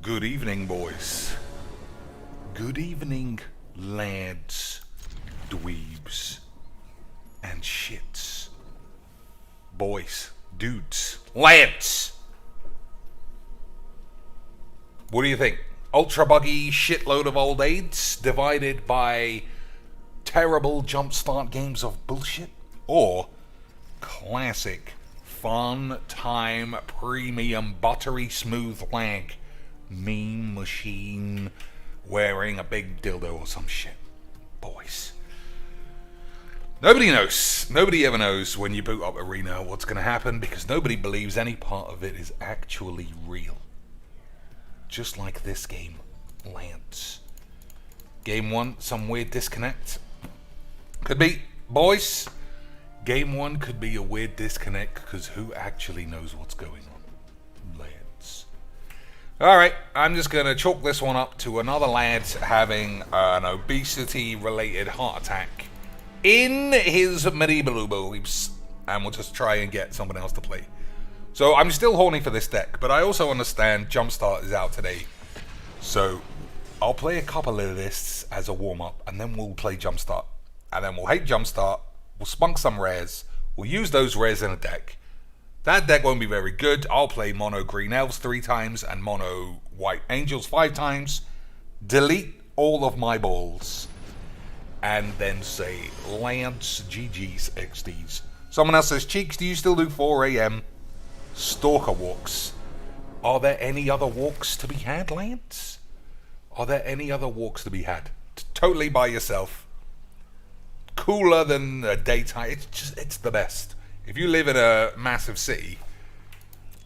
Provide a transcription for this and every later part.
Good evening, boys. Good evening, lads, dweebs, and shits. Boys, dudes, lads. What do you think? Ultra buggy shitload of old aids divided by terrible Jumpstart games of bullshit? Or classic fun time premium buttery smooth lag meme machine wearing a big dildo or some shit? Boys, nobody knows. Nobody ever knows when you boot up Arena what's going to happen, because nobody believes any part of it is actually real. Just like this game, Lance. Game 1, some weird disconnect. Could be, boys. Game 1 could be a weird disconnect, because who actually knows what's going on? Lads. Alright, I'm just going to chalk this one up to another lad having an obesity-related heart attack in his medieval beliefs, and we'll just try and get someone else to play. So I'm still horny for this deck, but I also understand Jumpstart is out today. So I'll play a couple of lists as a warm-up, and then we'll play Jumpstart. And then we'll hate Jumpstart, we'll spunk some rares, we'll use those rares in a deck. That deck won't be very good. I'll play mono green elves 3 times and mono white angels 5 times. Delete all of my balls. And then say, Lance, GG's, XDs. Someone else says, Cheeks, do you still do 4 AM? Stalker walks. Are there any other walks to be had, Lance? Are there any other walks to be had? Totally by yourself. Cooler than a daytime. It's the best. If you live in a massive city,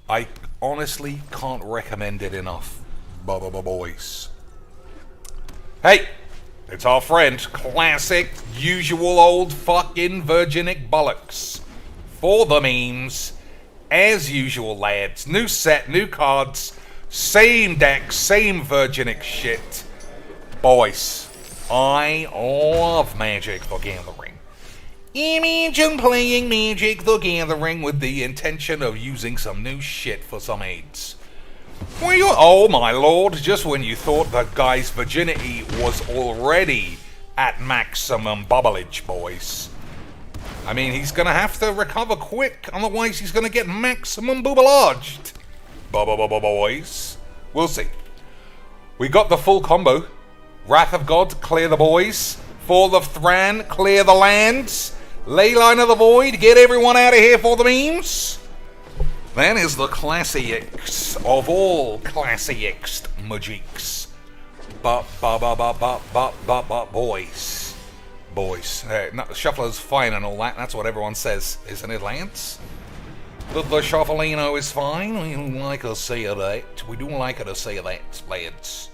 I honestly can't recommend it enough. Boys. Hey, it's our friend, classic, usual old fucking virginic bollocks. For the memes, as usual, lads. New set, new cards, same deck, same virginic shit. Boys, I love Magic the Gathering. Imagine playing Magic the Gathering with the intention of using some new shit for some aids. Well, oh my lord, just when you thought the guy's virginity was already at maximum bubblage, boys. I mean, he's gonna have to recover quick, otherwise he's gonna get maximum boobalaged. Boys. We'll see. We got the full combo. Wrath of God, clear the boys. Fall of Thran, clear the lands. Leyline of the Void, get everyone out of here for the memes. That is the classics of all classics magics. Boys. Boys. No, Shuffler's fine and all that. That's what everyone says, isn't it, Lance? The Shuffleino is fine. We don't like to say that. We don't like to say that, Lance.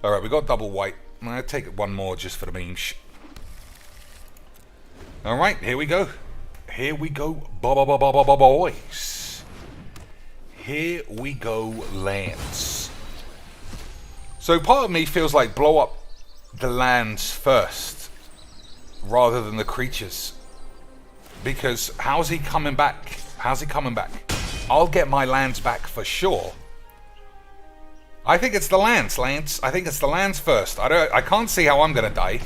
Alright, we got double white. I'll take one more just for the memes. Alright, here we go. Here we go, boys. Here we go, lands. So part of me feels like blow up the lands first, rather than the creatures. Because how's he coming back? How's he coming back? I'll get my lands back for sure. I think it's the lands, Lance. I think it's the lands first. I can't see how I'm gonna die.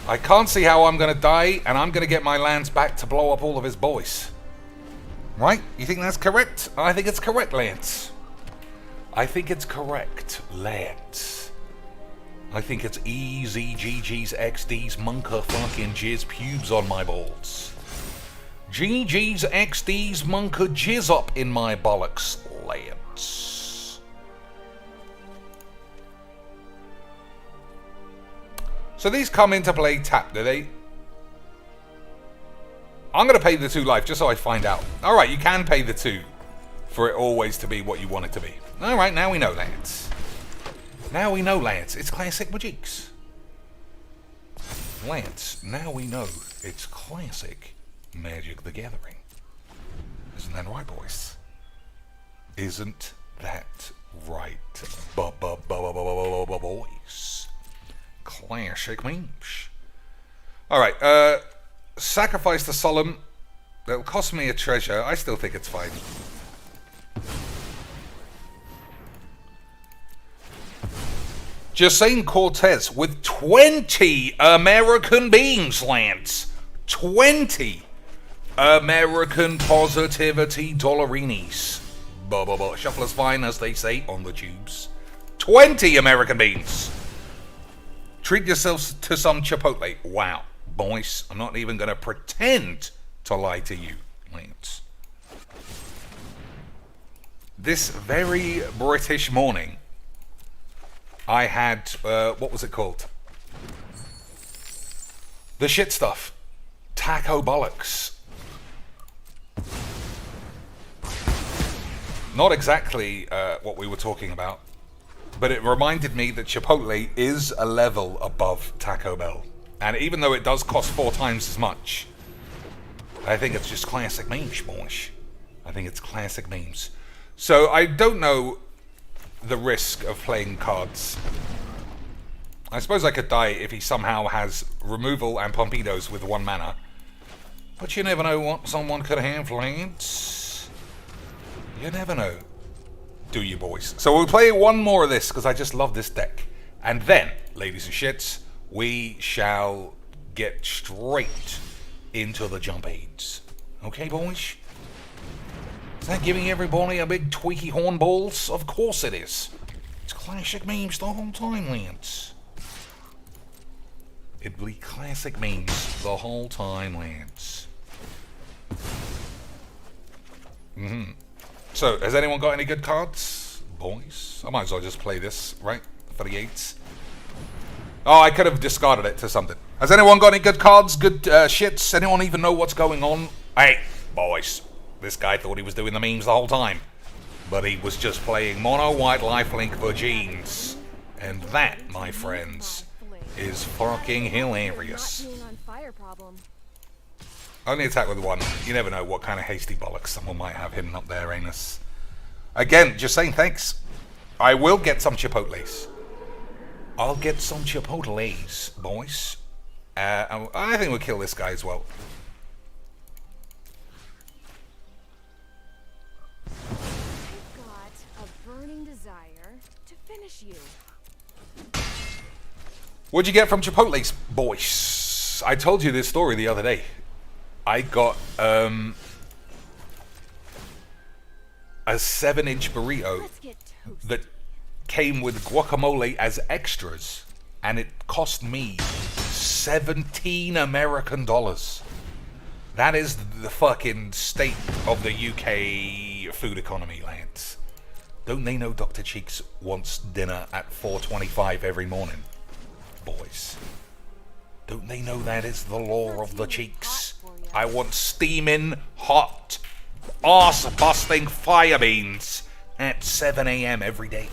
I can't see how I'm gonna die, and I'm gonna get my lands back to blow up all of his boys. Right? You think that's correct? I think it's correct, Lance. I think it's correct, Lance. I think it's easy GG's XD's monka fucking jizz pubes on my balls. GG's XD's monka jizz up in my bollocks, Lance. So these come into play tapped, do they? I'm going to pay the 2 life just so I find out. Alright, you can pay the 2 for it always to be what you want it to be. Alright, now we know, Lance. Now we know, Lance. It's classic magics. Lance, now we know it's classic Magic the Gathering. Isn't that right, boys? Isn't that right, boys? Classic memes. Alright, sacrifice the solemn. That'll cost me a treasure. I still think it's fine. Jacine Cortez with 20 American beans, Lance. 20 American positivity dollarinis. Shuffler's fine, as they say on the tubes. 20 American beans. Treat yourselves to some Chipotle. Wow, boys, I'm not even going to pretend to lie to you, Lance. This very British morning, I had, what was it called? The shit stuff. Taco bollocks. Not exactly what we were talking about, but it reminded me that Chipotle is a level above Taco Bell. And even though it does cost 4 times as much, I think it's just classic memes, boys. I think it's classic memes. So I don't know the risk of playing cards. I suppose I could die if he somehow has removal and Pompidos with 1 mana. But you never know what someone could have, Lance. You never know. Do you, boys? So we'll play one more of this, because I just love this deck. And then, ladies and shits, we shall get straight into the Jumpaids. Okay, boys? Is that giving everybody a big tweaky hornballs? Of course it is. It's classic memes the whole time, Lance. It'll be classic memes the whole time, Lance. So, has anyone got any good cards? Boys? I might as well just play this, right? For the 8s. Oh, I could have discarded it to something. Has anyone got any good cards? Good shits? Anyone even know what's going on? Hey, boys. This guy thought he was doing the memes the whole time. But he was just playing mono white lifelink for jeans. And that, my friends, is fucking hilarious. Only attack with 1. You never know what kind of hasty bollocks someone might have hidden up their anus. Again, just saying thanks. I will get some Chipotles. I'll get some Chipotles, boys. I think we'll kill this guy as well. I've got a burning desire to finish you. What'd you get from Chipotles, boys? I told you this story the other day. I got a 7-inch burrito that came with guacamole as extras, and it cost me 17 American dollars. That is the fucking state of the UK food economy, Lance. Don't they know Dr. Cheeks wants dinner at 4:25 every morning, boys? Don't they know that is the law of the Cheeks? I want steaming, hot, arse-busting fire beans at 7 a.m. every day.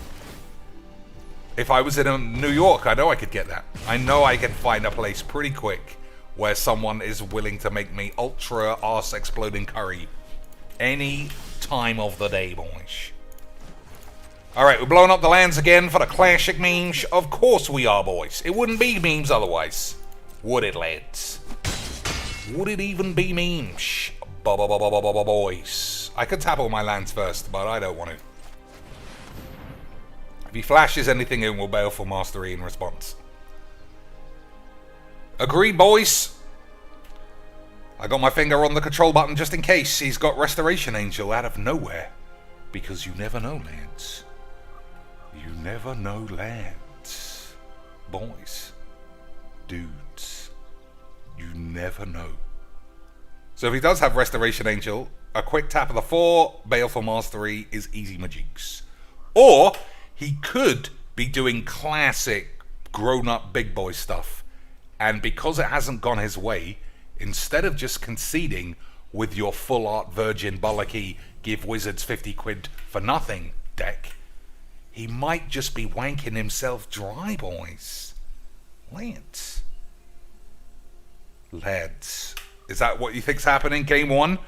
If I was in New York, I know I could get that. I know I can find a place pretty quick where someone is willing to make me ultra arse-exploding curry any time of the day, boys. Alright, we're blowing up the lands again for the classic memes. Of course we are, boys. It wouldn't be memes otherwise. Would it, lads? Would it even be memes? Boys. I could tap all my lands first, but I don't want to. If he flashes anything in, we'll Baleful Mastery in response. Agreed, boys. I got my finger on the control button just in case he's got Restoration Angel out of nowhere. Because you never know, lads. You never know, lads. Boys. Dudes. You never know. So if he does have Restoration Angel, a quick tap of the 4, Baleful Mastery is easy magics. Or he could be doing classic grown-up big boy stuff. And because it hasn't gone his way, instead of just conceding with your full art virgin bollocky give wizards 50 quid for nothing deck, he might just be wanking himself dry, boys. Lads. Lads. Is that what you think's happening? Game 1?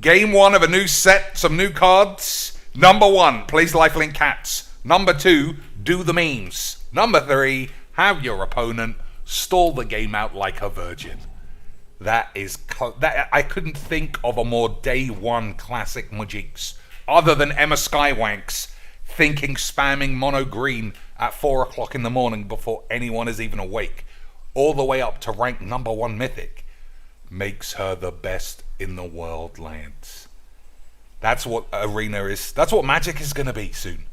Game 1 of a new set, some new cards. Number 1, plays lifelink cats. Number 2, do the memes. Number 3, have your opponent stall the game out like a virgin. That is... I couldn't think of a more day 1 classic magics other than Emma Skywanks thinking spamming mono green at 4 o'clock in the morning before anyone is even awake, all the way up to rank number 1 mythic, makes her the best in the world, lads. That's what Arena is. That's what Magic is going to be soon.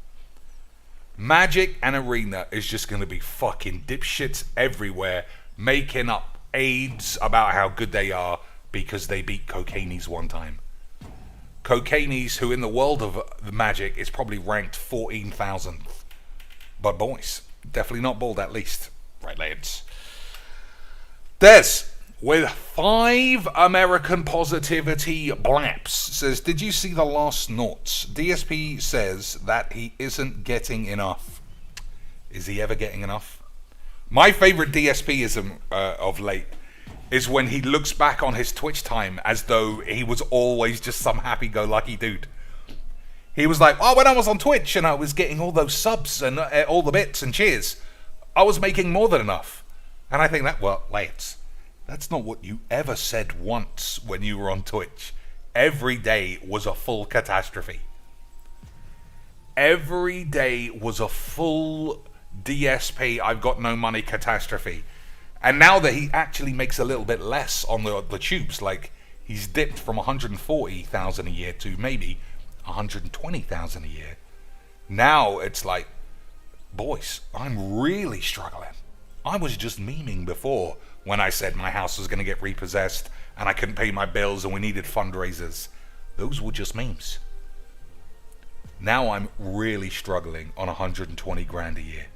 Magic and Arena is just going to be fucking dipshits everywhere, making up aids about how good they are because they beat Cocainees one time. Cocainees, who in the world of the Magic is probably ranked 14,000th. But boys, definitely not bald at least. Right, lads. Des, with 5 American positivity blaps, says, did you see the last notes? DSP says that he isn't getting enough. Is he ever getting enough? My favorite DSPism of late is when he looks back on his Twitch time as though he was always just some happy-go-lucky dude. He was like, oh, when I was on Twitch and I was getting all those subs and all the bits and cheers, I was making more than enough. And I think that, well, lads, that's not what you ever said once when you were on Twitch. Every day was a full catastrophe. Every day was a full DSP, I've got no money catastrophe. And now that he actually makes a little bit less on the tubes, like he's dipped from 140,000 a year to maybe 120,000 a year. Now it's like, boys, I'm really struggling. I was just memeing before when I said my house was going to get repossessed and I couldn't pay my bills and we needed fundraisers. Those were just memes. Now I'm really struggling on 120 grand a year.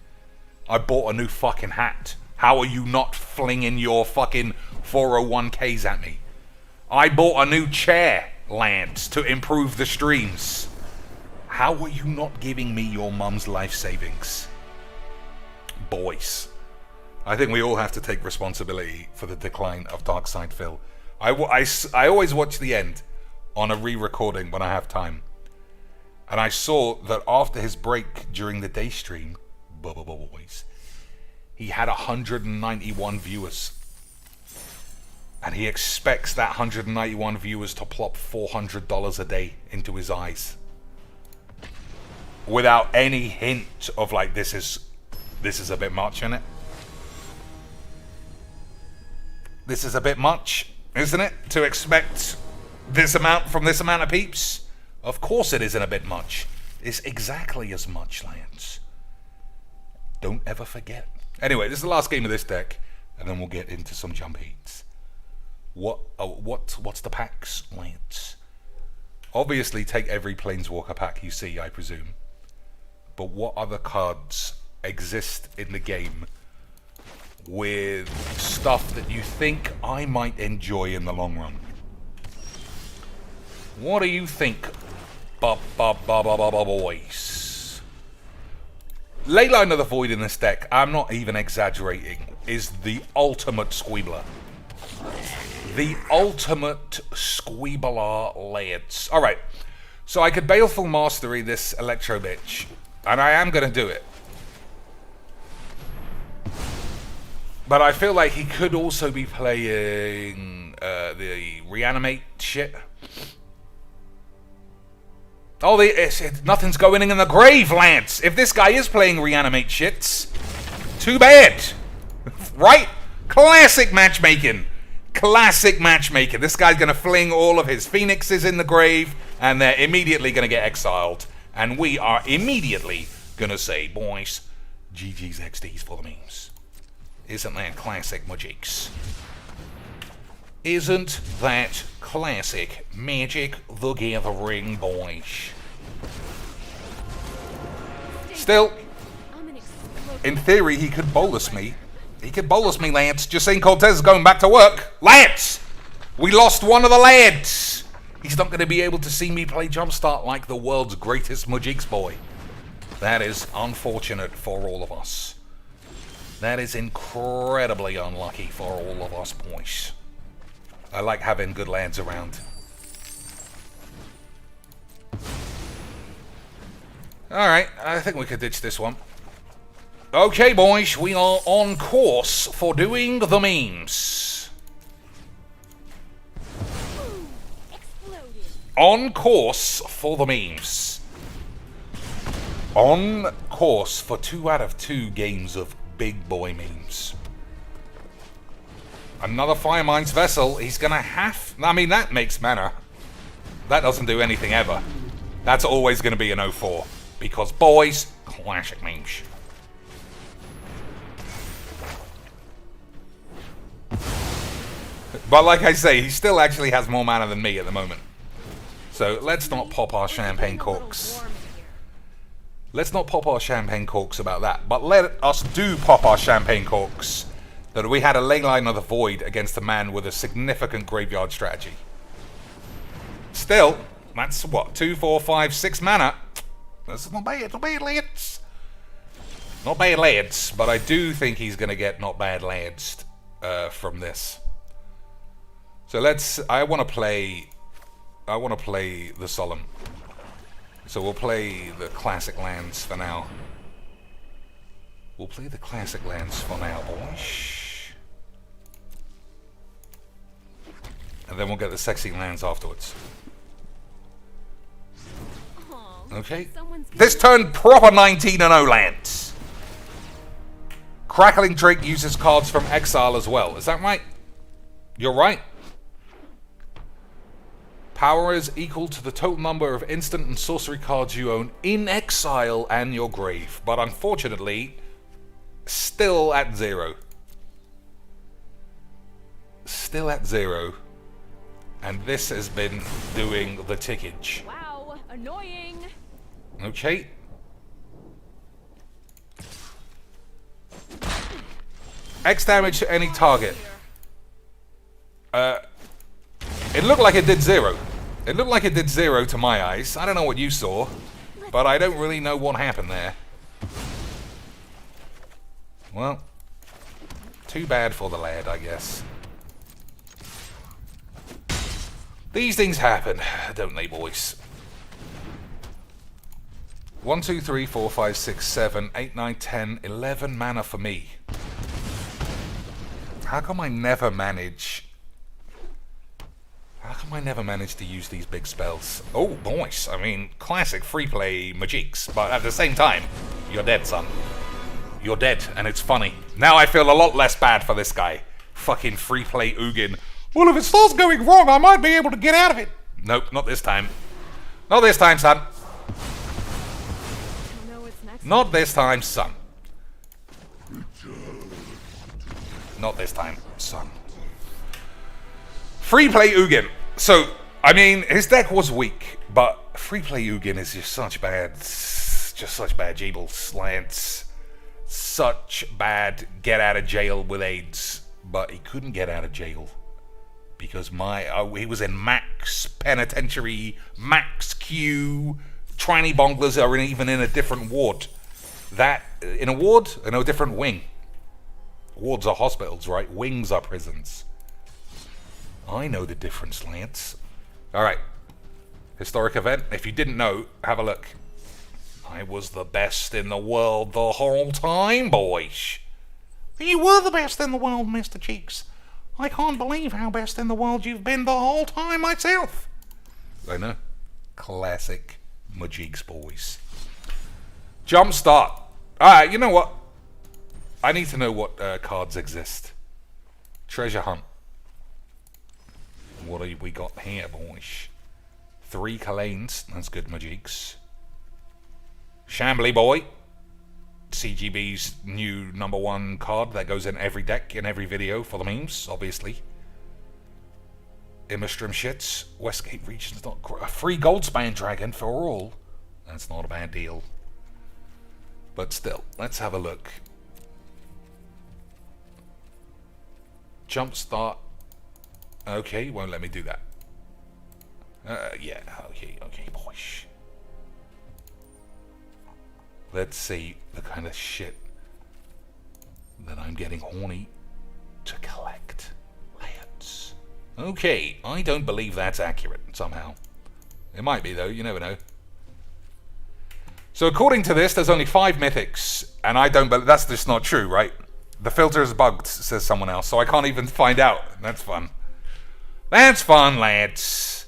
I bought a new fucking hat. How are you not flinging your fucking 401ks at me? I bought a new chair, Lance, to improve the streams. How are you not giving me your mum's life savings? Boys, I think we all have to take responsibility for the decline of Darkside Phil. I always watch the end on a re-recording when I have time. And I saw that after his break during the day stream, boys, he had 191 viewers. And he expects that 191 viewers to plop $400 a day into his eyes. Without any hint of like, this is a bit much, isn't it? This is a bit much, isn't it? To expect this amount from this amount of peeps? Of course it isn't a bit much. It's exactly as much, Lance. Don't ever forget. Anyway, this is the last game of this deck, and then we'll get into some Jumpaids. What's the packs, Lance? Obviously, take every Planeswalker pack you see, I presume. But what other cards exist in the game with stuff that you think I might enjoy in the long run? What do you think, boys? Leyline of the Void in this deck, I'm not even exaggerating, is the ultimate squeebler. The ultimate squeebler, lads. Alright, so I could Baleful Mastery this Electro bitch, and I am going to do it. But I feel like he could also be playing the Reanimate shit. Oh, nothing's going in the grave, Lance. If this guy is playing Reanimate shits, too bad. Right? Classic matchmaking. Classic matchmaking. This guy's going to fling all of his phoenixes in the grave, and they're immediately going to get exiled. And we are immediately going to say, boys, GG's XDs for the memes. Isn't that classic, Magics? Isn't that classic Magic the Gathering, boys? Still, in theory, he could bolus me. He could bolus me, Lance. Just saying Cortez is going back to work. Lance! We lost one of the lads! He's not going to be able to see me play Jumpstart like the world's greatest Magics boy. That is unfortunate for all of us. That is incredibly unlucky for all of us, boys. I like having good lads around. Alright, I think we could ditch this one. Okay, boys, we are on course for doing the memes. On course for the memes. On course for 2 out of 2 games of big boy memes. Another Fire Mines vessel. He's gonna have... I mean, that makes mana. That doesn't do anything ever. That's always gonna be an 0-4. Because, boys, classic memes. But like I say, he still actually has more mana than me at the moment. So let's not pop our champagne corks. Let's not pop our champagne corks about that. But let us do pop our champagne corks that we had a Leyline of the Void against a man with a significant graveyard strategy. Still, that's what, 2, 4, 5, 6 mana. That's not bad, not bad, lads. Not bad, lads. But I do think he's going to get not bad, lads from this. So I want to play the Solemn. So we'll play the classic lands for now. We'll play the classic lands for now, boys. And then we'll get the sexy lands afterwards. Okay. This turn, proper 19-0 lands. Crackling Drake uses cards from exile as well. Is that right? You're right. Power is equal to the total number of instant and sorcery cards you own in exile and your grave. But unfortunately, still at 0. Still at 0. And this has been doing the tickage. Wow, annoying. Okay. X damage to any target. It looked like it did 0. It looked like it did 0 to my eyes. I don't know what you saw, but I don't really know what happened there. Well, too bad for the lad, I guess. These things happen, don't they, boys? 1, 2, 3, 4, 5, 6, 7, 8, 9, 10, 11 mana for me. How come I never manage... How come I never manage to use these big spells? Oh, boys. I mean, classic free play Majiks, but at the same time, you're dead, son. You're dead, and it's funny. Now I feel a lot less bad for this guy. Fucking free play Ugin. Well, if it starts going wrong, I might be able to get out of it. Nope, not this time. Not this time, son. Not this time, son. Not this time, son. Free play Ugin. So, I mean, his deck was weak, but free play Ugin is just such bad Jables, Lance. Such bad get out of jail with AIDS. But he couldn't get out of jail because he was in max penitentiary, max Q. Tranny bonglers are even in a different ward. In a ward? In a different wing. Wards are hospitals, right? Wings are prisons. I know the difference, Lance. Alright. Historic event. If you didn't know, have a look. I was the best in the world the whole time, boys. You were the best in the world, Mr. Cheeks. I can't believe how best in the world you've been the whole time myself. I know. Classic Majiks, boys. Jumpstart. Alright, you know what? I need to know what cards exist. Treasure Hunt. What have we got here, boys? 3 Kalanes. That's good, Majiks. Shambly Boy. CGB's new #1 card that goes in every deck, in every video for the memes, obviously. Immerstrom shits. Westgate Region's not a free Goldspan Dragon for all. That's not a bad deal. But still, let's have a look. Jumpstart. Okay, won't let me do that. Yeah, okay, boys. Let's see the kind of shit that I'm getting horny to collect. Lads. Okay, I don't believe that's accurate somehow. It might be though, you never know. So according to this, there's only 5 mythics, and I don't believe that's just not true, right? The filter is bugged, says someone else, so I can't even find out. That's fun. That's fun, lads.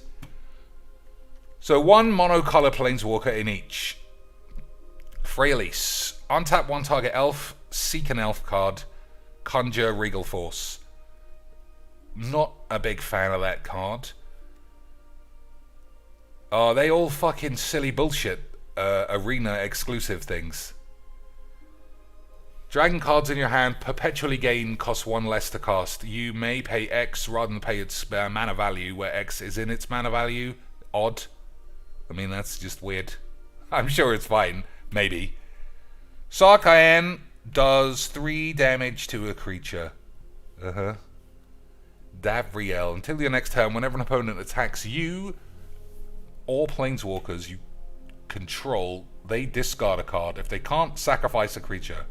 So 1 monocolor planeswalker in each. Freyalise. Untap one target elf, seek an elf card, conjure Regal Force. Not a big fan of that card. Are they all fucking silly bullshit arena exclusive things? Dragon cards in your hand perpetually gain cost 1 less to cast. You may pay X rather than pay its mana value, where X is in its mana value. Odd. I mean, that's just weird. I'm sure it's fine. Maybe. Sarkayan does 3 damage to a creature. Davriel. Until your next turn, whenever an opponent attacks you or planeswalkers you control, they discard a card. If they can't sacrifice a creature.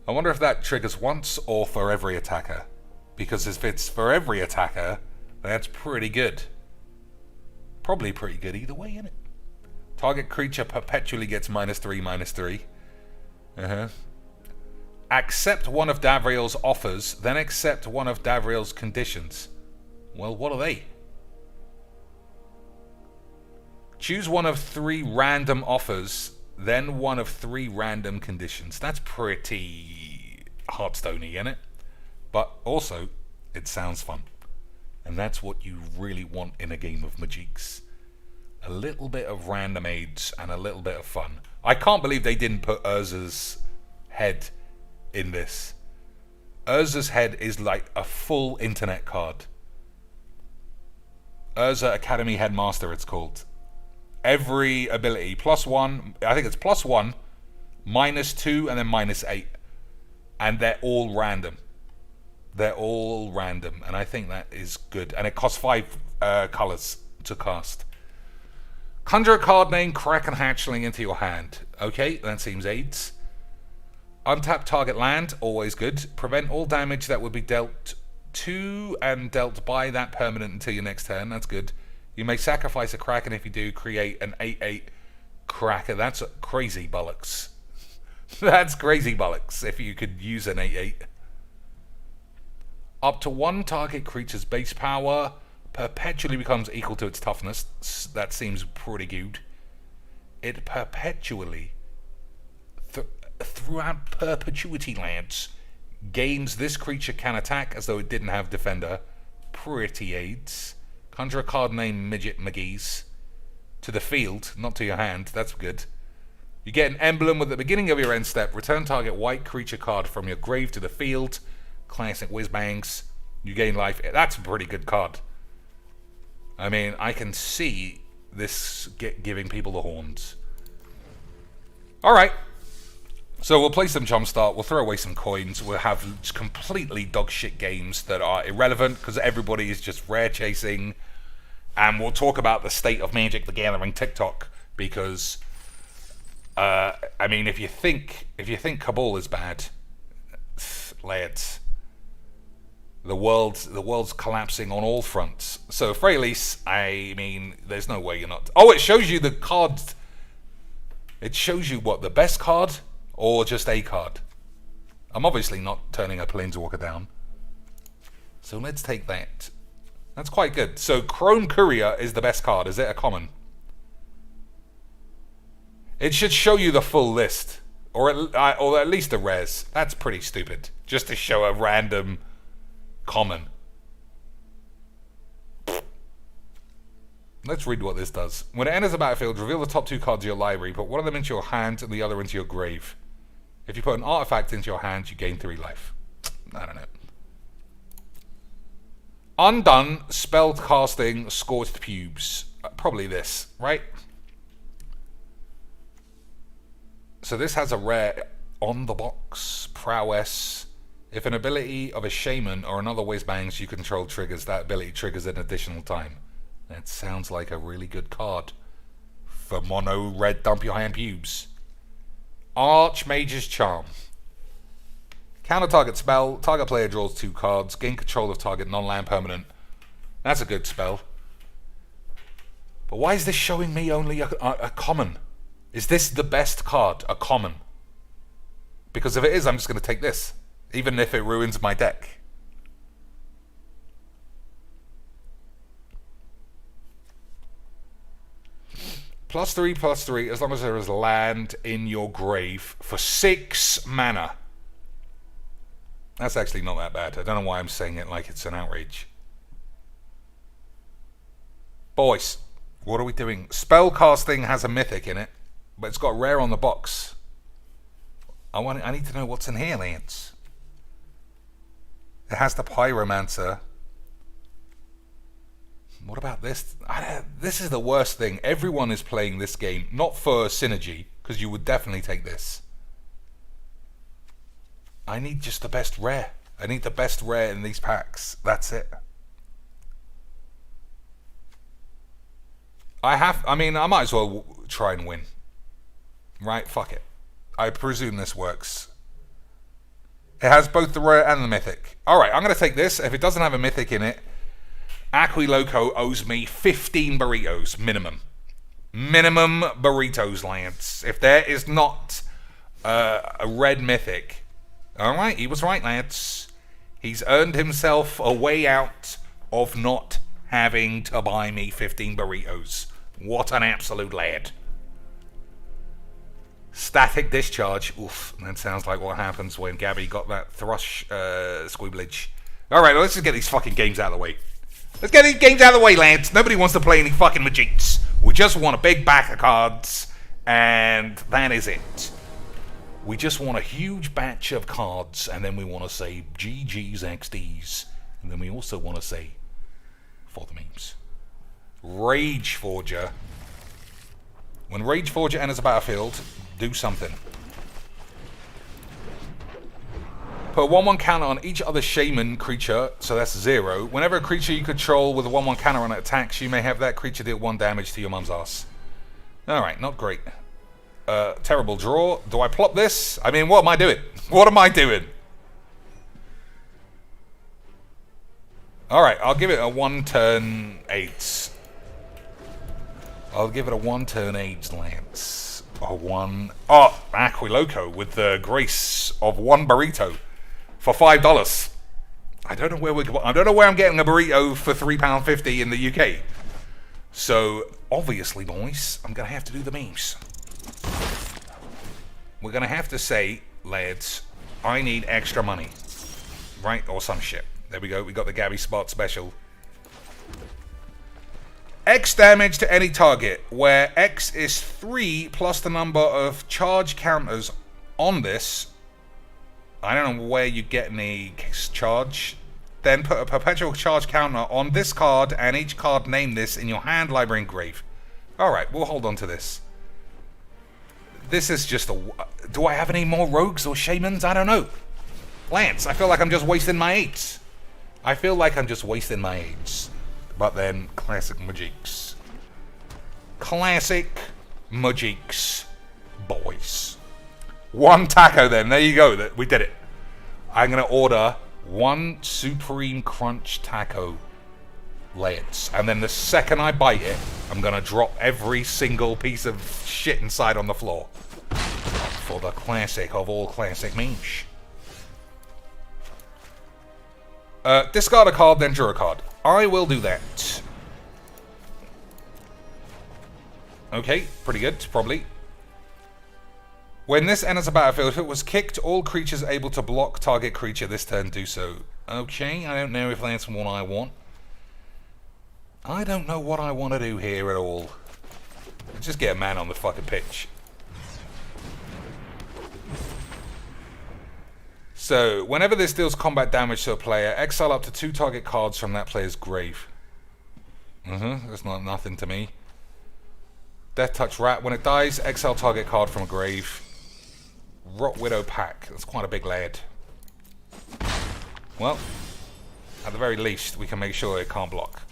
I wonder if that triggers once or for every attacker. Because if it's for every attacker, that's pretty good. Probably pretty good either way, innit? Target creature perpetually gets -3/-3. Accept one of Davriel's offers, then accept one of Davriel's conditions. Well, what are they? Choose one of 3 random offers, then one of 3 random conditions. That's pretty Hearthstone-y, isn't it? But also, it sounds fun. And that's what you really want in a game of Magiques. A little bit of random aids and a little bit of fun. I can't believe they didn't put Urza's head in this. Urza's head is like a full internet card. Urza Academy Headmaster, it's called. Every ability, +1, I think it's +1, -2, and then -8. And they're all random. They're all random, and I think that is good. And it costs 5 colors to cast. Conjure a card named Kraken Hatchling into your hand. Okay, that seems AIDS. Untap target land, always good. Prevent all damage that would be dealt to and dealt by that permanent until your next turn. That's good. You may sacrifice a Kraken. If you do, create an 8/8 Kraken. That's crazy bollocks. That's crazy bollocks if you could use an 8/8. Up to 1 target creature's base power perpetually becomes equal to its toughness. That seems pretty good. It perpetually, throughout perpetuity, lads, gains this creature can attack as though it didn't have defender. Pretty aids. Conjure a card named Midget McGee's to the field, not to your hand. That's good. You get an emblem at the beginning of your end step. Return target white creature card from your grave to the field. Classic whiz-bangs. You gain life. That's a pretty good card. I mean, I can see this giving people the horns. Alright. So we'll play some Jumpstart. We'll throw away some coins. We'll have just completely dogshit games that are irrelevant because everybody is just rare chasing. And we'll talk about the state of Magic the Gathering TikTok because, I mean, if you think Cabal is bad, lads, the world's collapsing on all fronts. So Freyalise, I mean, there's no way you're not. Oh, it shows you the card. It shows you what, the best card or just a card. I'm obviously not turning a Planeswalker down. So let's take that. That's quite good. So Chrome Courier is the best card. Is it a common? It should show you the full list, or at least the res. That's pretty stupid. Just to show a random common. Let's read what this does. When it enters the battlefield, reveal the top 2 cards of your library. Put one of them into your hand and the other into your grave. If you put an artifact into your hand, you gain 3 life. I don't know. Undone, spell casting, scorched pubes. Probably this, right? So this has a rare on the box, prowess. If an ability of a shaman or another whiz-bangs you control triggers, that ability triggers an additional time. That sounds like a really good card. For mono red dump your hand pubes. Archmage's Charm. Counter target spell. Target player draws 2 cards. Gain control of target non-land permanent. That's a good spell. But why is this showing me only a common? Is this the best card? A common? Because if it is, I'm just going to take this. Even if it ruins my deck. +3/+3 as long as there is land in your grave for 6 mana. That's actually not that bad. I don't know why I'm saying it like it's an outrage. Boys, what are we doing? Spellcasting has a mythic in it, but it's got rare on the box. I need to know what's in here, Lance. It has the Pyromancer. What about this? This is the worst thing. Everyone is playing this game, not for synergy, because you would definitely take this. I need just the best rare. I need the best rare in these packs. That's it. I might as well try and win. Right? Fuck it. I presume this works. It has both the rare and the mythic. Alright, I'm going to take this. If it doesn't have a mythic in it, Aquiloco owes me 15 burritos, minimum. Minimum burritos, Lance. If there is not a red mythic. Alright, he was right, Lance. He's earned himself a way out of not having to buy me 15 burritos. What an absolute lad. Static discharge. Oof, that sounds like what happens when Gabby got that thrush squibblage. Alright, let's just get these fucking games out of the way. Let's get these games out of the way, lads. Nobody wants to play any fucking Majiks. We just want a big back of cards, and that is it. We just want a huge batch of cards, and then we want to say GG's XDs. And then we also want to say, for the memes, Rage Forger. When Rage Forger enters a battlefield, do something. Put a 1/1 counter on each other shaman creature, so that's 0. Whenever a creature you control with a 1/1 counter on it attacks, you may have that creature deal 1 damage to your mum's ass. Alright, not great. Terrible draw. Do I plop this? I mean, what am I doing? What am I doing? Alright, I'll give it a 1-turn AIDS. I'll give it a 1-turn AIDS, Lance. Oh, Aquiloco with the grace of 1 burrito for $5. I don't know where I'm getting a burrito for £3.50 in the UK. So obviously, boys, I'm gonna have to do the memes. We're gonna have to say, lads, I need extra money, right, or some shit. There we go. We got the Gabby Spot special. X damage to any target, where X is 3 plus the number of charge counters on this. I don't know where you get any charge. Then put a perpetual charge counter on this card, and each card name this in your hand, library, and grave. Alright, we'll hold on to this. This is just a... Do I have any more rogues or shamans? I don't know. Lance, I feel like I'm just wasting my AIDS. But then, classic Majiks. Classic Majiks, boys. 1 taco then, there you go, we did it. I'm going to order 1 Supreme Crunch taco, Lance. And then the second I bite it, I'm going to drop every single piece of shit inside on the floor. For the classic of all classic memes. Discard a card, then draw a card. I will do that. Okay, pretty good, probably. When this enters a battlefield, if it was kicked, all creatures able to block target creature this turn do so. Okay, I don't know if that's what I want. I don't know what I want to do here at all. Just get a man on the fucking pitch. So, whenever this deals combat damage to a player, exile up to 2 target cards from that player's grave. That's not nothing to me. Death Touch Rat. When it dies, exile target card from a grave. Rot Widow Pack. That's quite a big lad. Well, at the very least, we can make sure it can't block.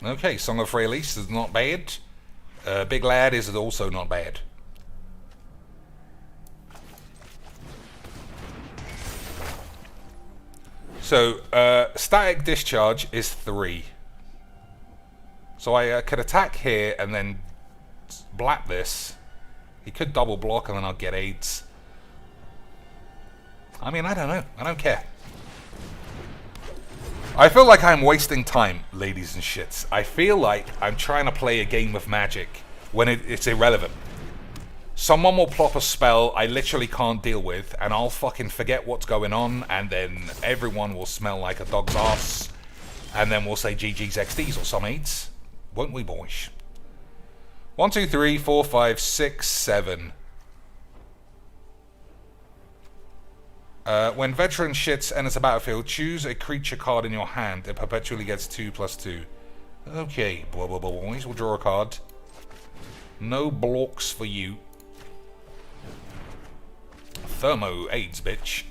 Okay, Song of Freyalise is not bad. Big Lad is also not bad. So, Static Discharge is 3. So I could attack here and then blap this. He could double block and then I'll get AIDS. I mean, I don't know. I don't care. I feel like I'm wasting time, ladies and shits. I feel like I'm trying to play a game of Magic when it's irrelevant. Someone will plop a spell I literally can't deal with, and I'll fucking forget what's going on, and then everyone will smell like a dog's ass, and then we'll say GG's XDs or some aids. Won't we, boys? 1, 2, 3, 4, 5, 6, 7. When veteran shits enters a battlefield, choose a creature card in your hand. It perpetually gets 2+2. Okay, blah blah blah boys. We'll draw a card. No blocks for you. Thermo AIDS, bitch.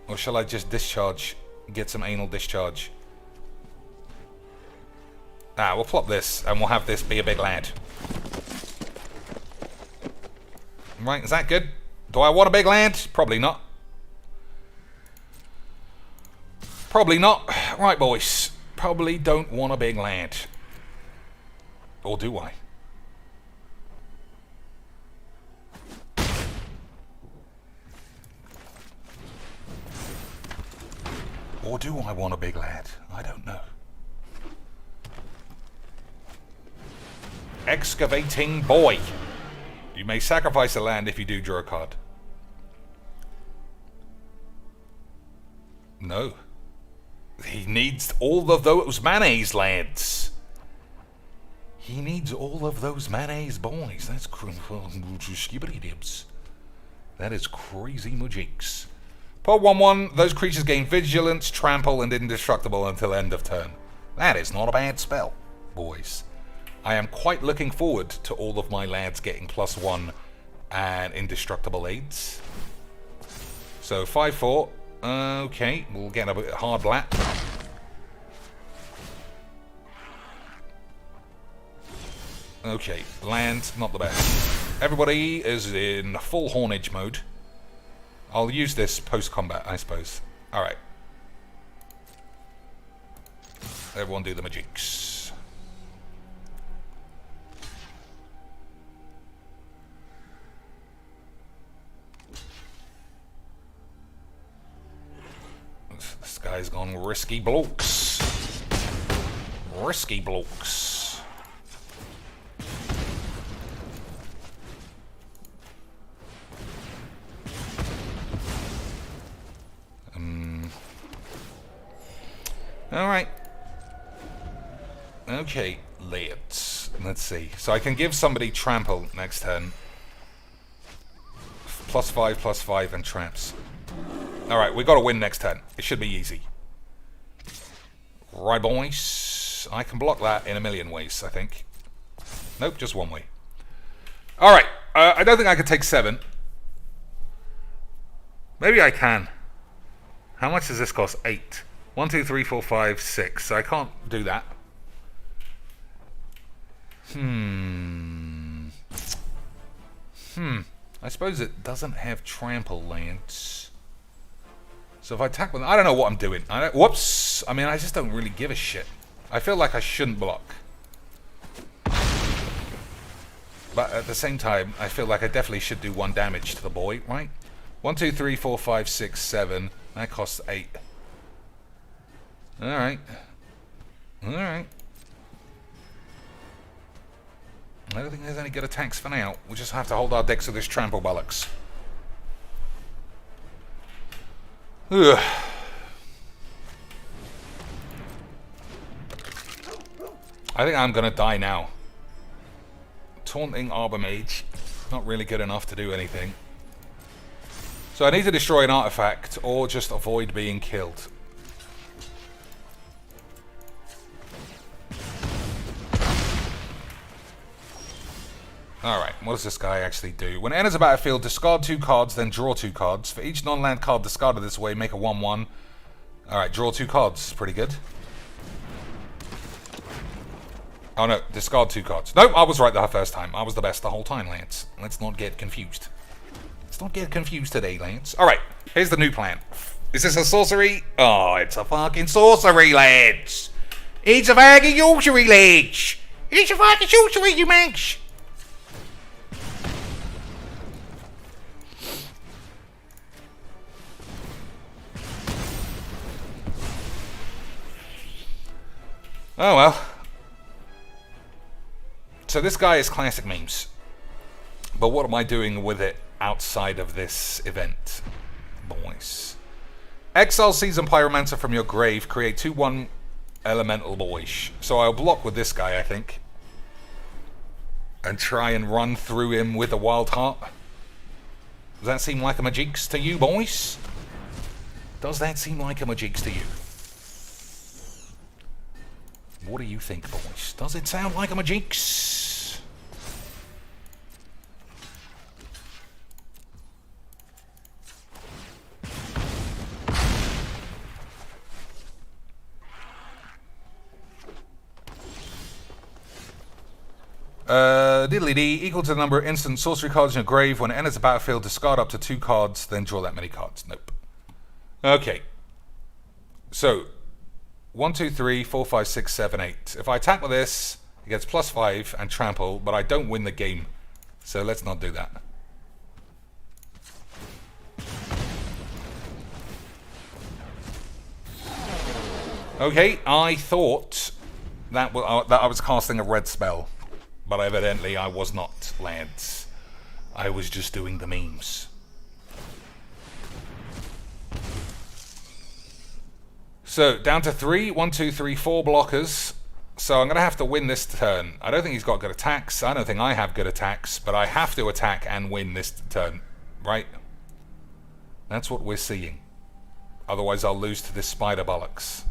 Or shall I just discharge? Get some anal discharge. Ah, we'll plop this, and we'll have this be a big lad. Right, is that good? Do I want a big lad? Probably not. Probably not. Right, boys. Probably don't want a big lad. Or do I? Or do I want a big lad? I don't know. Excavating boy. You may sacrifice a land if you do draw a card. No. He needs all of those mayonnaise lads. He needs all of those mayonnaise boys. That's skibbity dibs. That is crazy mujiks. Per 1/1, those creatures gain vigilance, trample, and indestructible until end of turn. That is not a bad spell, boys. I am quite looking forward to all of my lads getting +1 and indestructible aids. So 5/4. Okay, we'll get a bit hard blat. Okay, land, not the best. Everybody is in full Hornage mode. I'll use this post-combat, I suppose. Alright. Everyone do the magics. This guy's gone risky blokes. Risky blokes. Alright. Okay, let's see. So I can give somebody trample next turn. +5/+5 and traps. Alright, we got to win next turn. It should be easy. Right, boys. I can block that in a million ways, I think. Nope, just one way. Alright, I don't think I could take 7. Maybe I can. How much does this cost? 8. 1, 2, 3, 4, 5, 6. So I can't do that. I suppose it doesn't have trample lands. So if I attack with... I don't know what I'm doing. Whoops! I mean, I just don't really give a shit. I feel like I shouldn't block. But at the same time, I feel like I definitely should do 1 damage to the boy, right? 1, 2, 3, 4, 5, 6, 7. That costs 8. Alright. Alright. I don't think there's any good attacks for now. We'll just have to hold our decks with this trample bollocks. Ugh. I think I'm gonna die now. Taunting Arbor Mage. Not really good enough to do anything. So I need to destroy an artifact or just avoid being killed. Alright, what does this guy actually do? When it enters a battlefield, discard 2 cards, then draw 2 cards. For each non-land card discarded this way, make a 1/1. Alright, draw 2 cards. Pretty good. Oh no, discard 2 cards. Nope, I was right the first time. I was the best the whole time, Lance. Let's not get confused. Let's not get confused today, Lance. Alright, here's the new plan. Is this a sorcery? Oh, it's a fucking sorcery, lads. It's a fucking sorcery, lads. It's a fucking sorcery, you manx. Oh well. So this guy is classic memes. But what am I doing with it outside of this event, boys? Exile Season Pyromancer from your grave. Create 2/1 elemental boys. So I'll block with this guy, I think. And try and run through him with a Wild Heart. Does that seem like a majigs to you, boys? Does that seem like a majigs to you? What do you think, boys? Does it sound like a majigs? Diddly dee, equal to the number of instant sorcery cards in your grave. When it enters the battlefield, discard up to 2 cards, then draw that many cards. Nope. Okay. So, 1, 2, 3, 4, 5, 6, 7, 8. If I attack with this, it gets +5 and trample, but I don't win the game. So let's not do that. Okay, I thought that I was casting a red spell. But evidently I was not, lads. I was just doing the memes. So, down to 3. 1, 2, 3, 4 blockers. So I'm going to have to win this turn. I don't think he's got good attacks. I don't think I have good attacks. But I have to attack and win this turn. Right? That's what we're seeing. Otherwise I'll lose to this spider bollocks.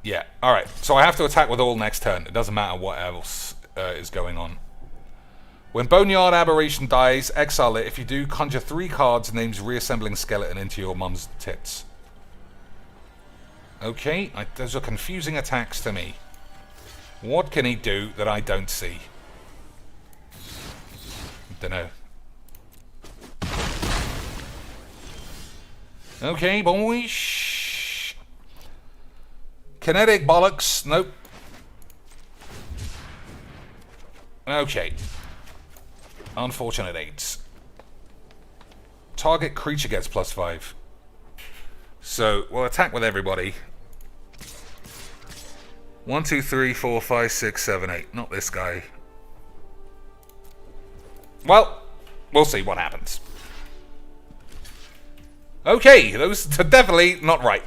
Yeah, alright. So I have to attack with all next turn. It doesn't matter what else is going on. When Boneyard Aberration dies, exile it. If you do, conjure 3 cards, names Reassembling Skeleton into your mum's tits. Okay, those are confusing attacks to me. What can he do that I don't see? Dunno. Okay, boys. Kinetic bollocks. Nope. Okay. Unfortunate 8s. Target creature gets +5. So, we'll attack with everybody. 1, 2, 3, 4, 5, 6, 7, 8. Not this guy. Well, we'll see what happens. Okay, those are definitely not right.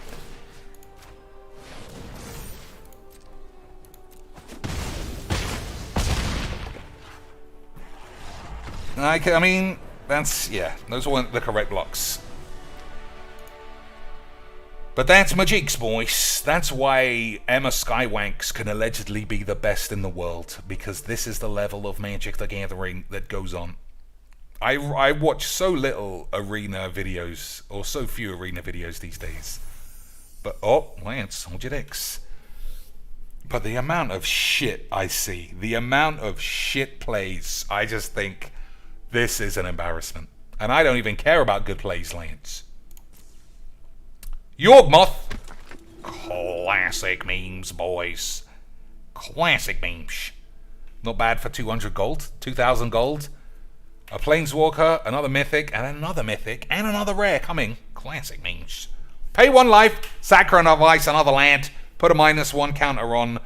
I mean, that's, yeah, those weren't the correct blocks. But that's majigs, boys. That's why Emma Skywanks can allegedly be the best in the world, because this is the level of Magic the Gathering that goes on. I watch so little arena videos, or so few arena videos these days. But, oh, Lance, hold your dicks. But the amount of shit I see, the amount of shit plays, I just think this is an embarrassment. And I don't even care about good plays, Lance. Yawgmoth! Classic memes, boys. Classic memes. Not bad for 200 gold, 2,000 gold. A Planeswalker, another Mythic, and another rare coming. Classic memes. Pay 1 life, sacrifice of ice, another land. Put a -1 counter on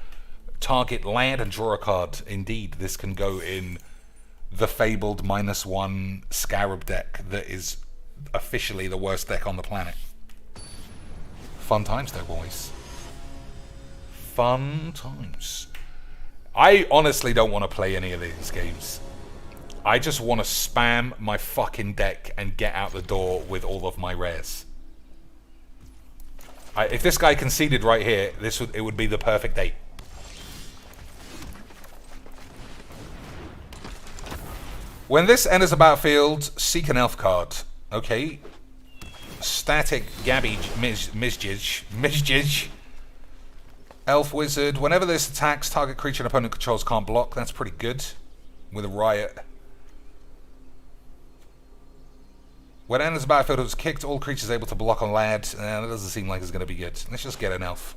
target land and draw a card. Indeed, this can go in the fabled -1 Scarab deck that is officially the worst deck on the planet. Fun times though, boys. Fun times. I honestly don't want to play any of these games. I just want to spam my fucking deck and get out the door with all of my rares. If this guy conceded right here, it would be the perfect date. When this enters the battlefield, seek an elf card. Okay. Static Gabbage Mizjij. Elf Wizard. Whenever this attacks, target creature an opponent controls can't block. That's pretty good. With a Riot. When it enters the battlefield, it was kicked. All creatures able to block on land. That doesn't seem like it's going to be good. Let's just get an elf.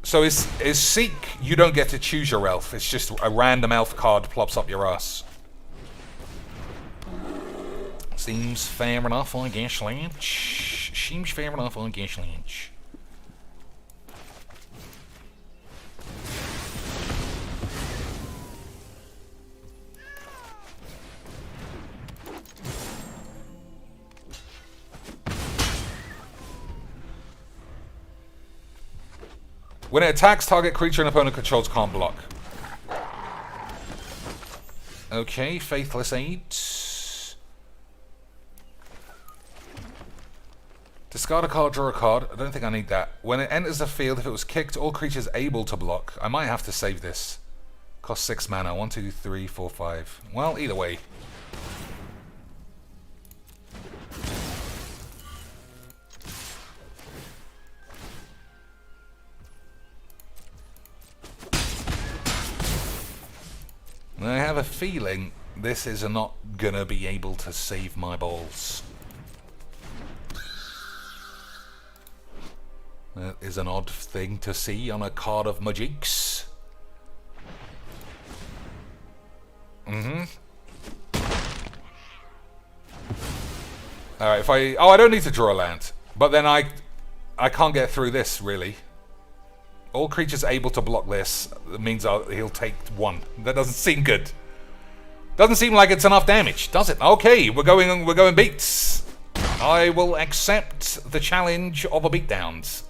So is Seek, you don't get to choose your elf. It's just a random elf card plops up your ass. Seems fair enough, I guess, Lynch. Seems fair enough, I guess, Lynch. When it attacks, target creature an opponent controls can't block. Okay, Faithless Aids. Discard a card, draw a card. I don't think I need that. When it enters the field, if it was kicked, all creatures able to block. I might have to save this. Cost 6 mana. 1, 2, 3, 4, 5. Well, either way. I have a feeling this is not gonna be able to save my balls. That is an odd thing to see on a card of Magics. Alright, if I... Oh, I don't need to draw a land. But then I can't get through this, really. All creatures able to block this means he'll take 1. That doesn't seem good. Doesn't seem like it's enough damage, does it? Okay, we're going beats. I will accept the challenge of a beatdowns.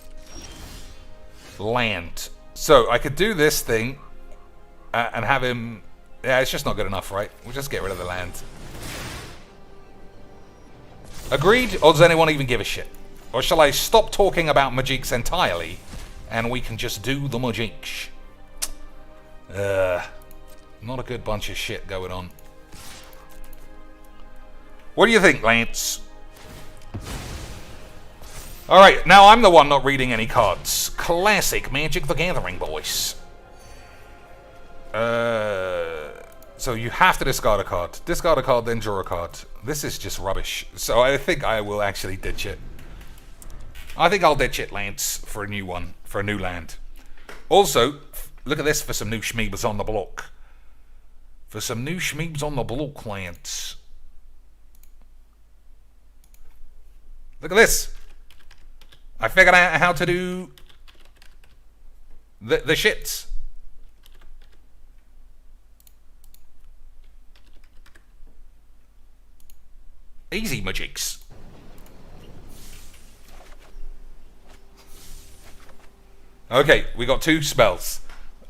Land. So I could do this thing and have him. Yeah, it's just not good enough, right? We'll just get rid of the land. Agreed? Or does anyone even give a shit? Or shall I stop talking about Magics entirely? And we can just do the Magics. Not a good bunch of shit going on. What do you think, Lance? Alright, now I'm the one not reading any cards. Classic Magic the Gathering, boys. So you have to discard a card. Discard a card, then draw a card. This is just rubbish. So I think I will actually ditch it. I think I'll ditch it, Lance, for a new one. For a new land. Also, look at this for some new schmeebs on the block. For some new schmeebs on the block, Lance. Look at this. I figured out how to do the shits. Easy Magics. Okay, we got 2 spells.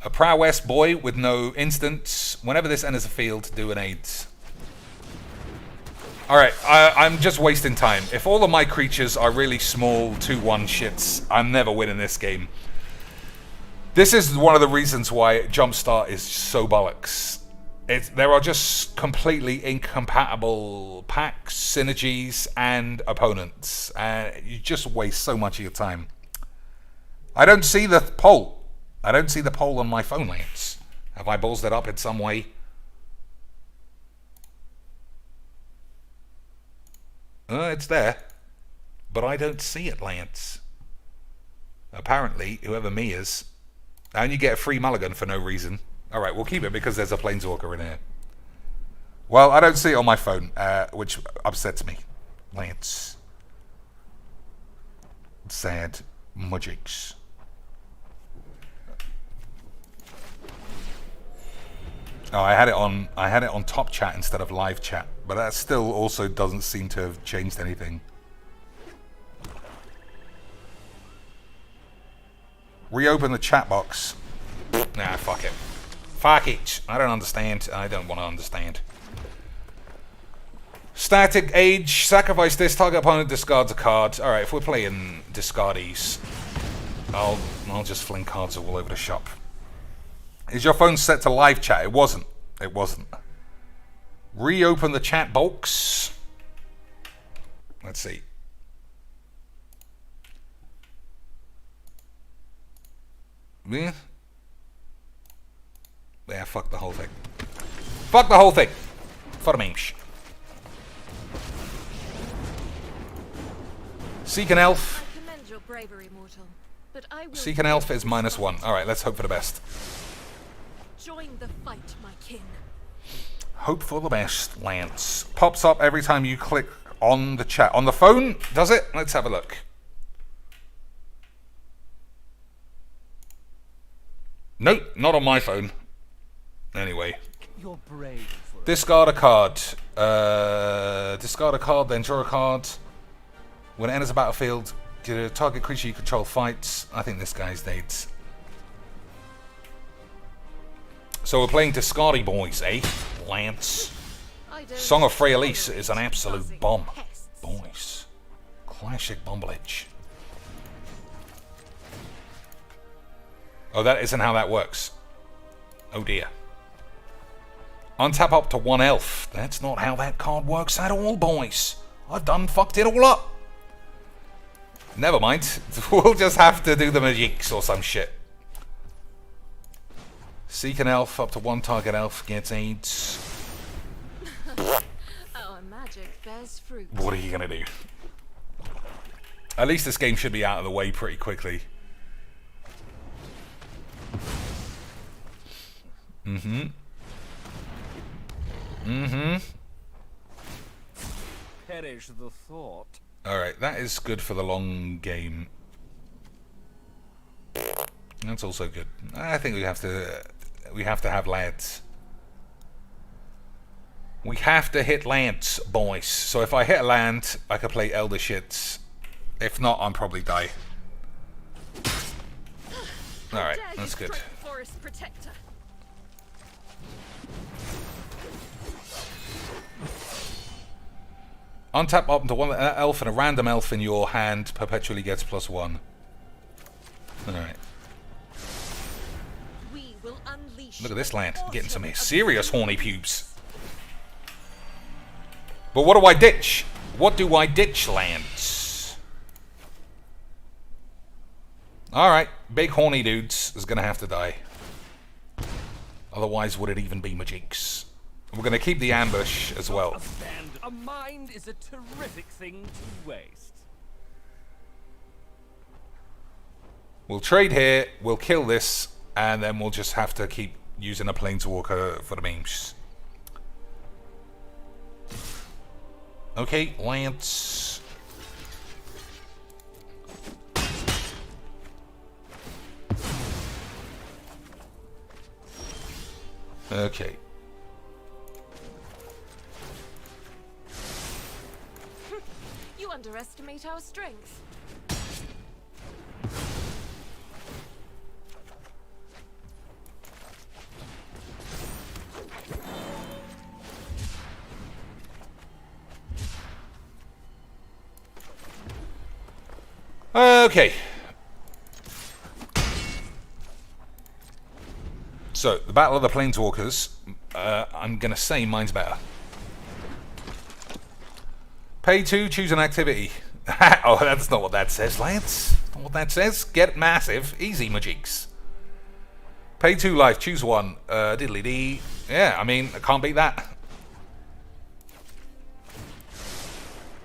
A Prowess Boy with no instants. Whenever this enters the field, do an AIDS. Alright, I'm just wasting time. If all of my creatures are really small 2-1 shits, I'm never winning this game. This is one of the reasons why Jumpstart is so bollocks. There are just completely incompatible packs, synergies, and opponents. You just waste so much of your time. I don't see the poll. I don't see the poll on my phone, Lance. Have I ballsed it up in some way? It's there. But I don't see it, Lance. Apparently, whoever me is. And you get a free mulligan for no reason. Alright, we'll keep it because there's a Planeswalker in here. Well, I don't see it on my phone, which upsets me. Lance. Sad Magics. Oh, I had it on top chat instead of live chat, but that still also doesn't seem to have changed anything. Reopen the chat box. Nah, fuck it. Fuck it. I don't understand. I don't want to understand. Static Age. Sacrifice this. Target opponent discards a card. Alright, if we're playing discardies, I'll just fling cards all over the shop. Is your phone set to live chat? It wasn't. It wasn't. Reopen the chat box. Let's see. Yeah. Yeah, fuck the whole thing. Fuck the whole thing. For me. Seek an elf. I commend your bravery, mortal, but I will Seek an elf is -1. Alright, let's hope for the best. join the fight, my kin. Hope for the best, Lance. Pops up every time you click on the chat. On the phone, does it? Let's have a look. Nope, not on my phone. Anyway. You're brave for it. Discard a card. Discard a card, then draw a card. When it enters a battlefield, the target creature you control fights. I think this guy's dead. So we're playing Discardy Boys, eh? Lance. Song of Freyalise is an absolute bomb. Boys. Classic Bumblage. Oh, that isn't how that works. Oh dear. Untap up to 1 elf. That's not how that card works at all, boys. I've done fucked it all up. Never mind. We'll just have to do the magics or some shit. Seek an elf. Up to 1 target elf gets aids. Our magic bears fruit. What are you going to do? At least this game should be out of the way pretty quickly. Perish the thought. Alright, that is good for the long game. That's also good. I think we have to have lads. We have to hit lands, boys. So if I hit a land, I could play Elder Shits. If not, I'll probably die. Alright, that's good. Forest protector. Untap up to 1 elf and a random elf in your hand perpetually gets +1. Alright. We will unleash. Look at this land. Getting some serious horny pubes. But what do I ditch? What do I ditch, lands? Alright. Big horny dudes is going to have to die. Otherwise, would it even be Majinx? We're going to keep the ambush as well. A mind is a terrific thing to waste. We'll trade here, we'll kill this, and then we'll just have to keep using a Planeswalker for the memes. Okay, Lance. Okay. You underestimate our strength. Okay. So, the Battle of the Planeswalkers, I'm going to say mine's better. Pay 2, choose an activity. Oh, that's not what that says, Lance. Not what that says. Get massive. Easy, Majinx. Pay 2 life, choose 1. Diddly-dee. Yeah, I mean, I can't beat that.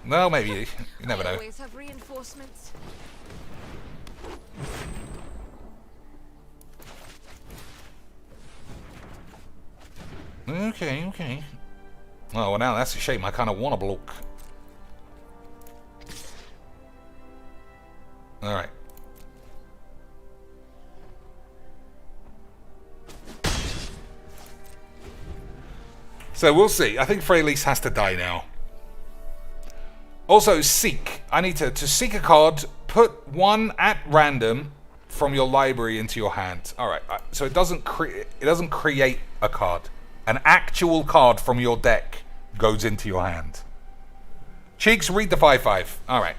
No, maybe. You never know. Always have reinforcements. Okay, okay. Oh, well, now that's a shame. I kind of want to block. Alright. So we'll see. I think Freyalise has to die now. Also, seek. I need to seek a card. Put 1 at random from your library into your hand. Alright, so it doesn't create a card. An actual card from your deck goes into your hand. Cheeks, read the 5/5. Alright.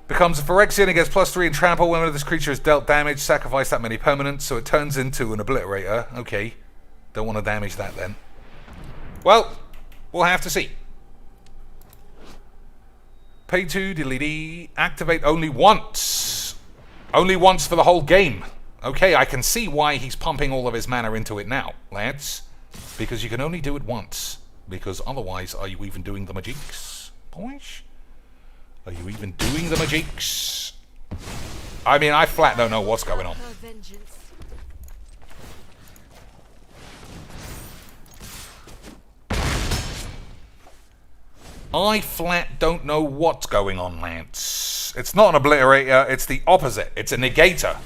Becomes a Phyrexian, it gets +3 in trample. Whenever this creature is dealt damage, sacrifice that many permanents, so it turns into an obliterator. Okay. Don't want to damage that then. Well, we'll have to see. Pay 2, diddly-dee. Activate only once. Only once for the whole game. Okay, I can see why he's pumping all of his mana into it now, lads. Because you can only do it once. Because otherwise, are you even doing the Majinx, boys? Are you even doing the Majinx? I mean, I flat don't know what's going on. Her vengeance. I flat don't know what's going on, Lance. It's not an obliterator, it's the opposite. It's a negator.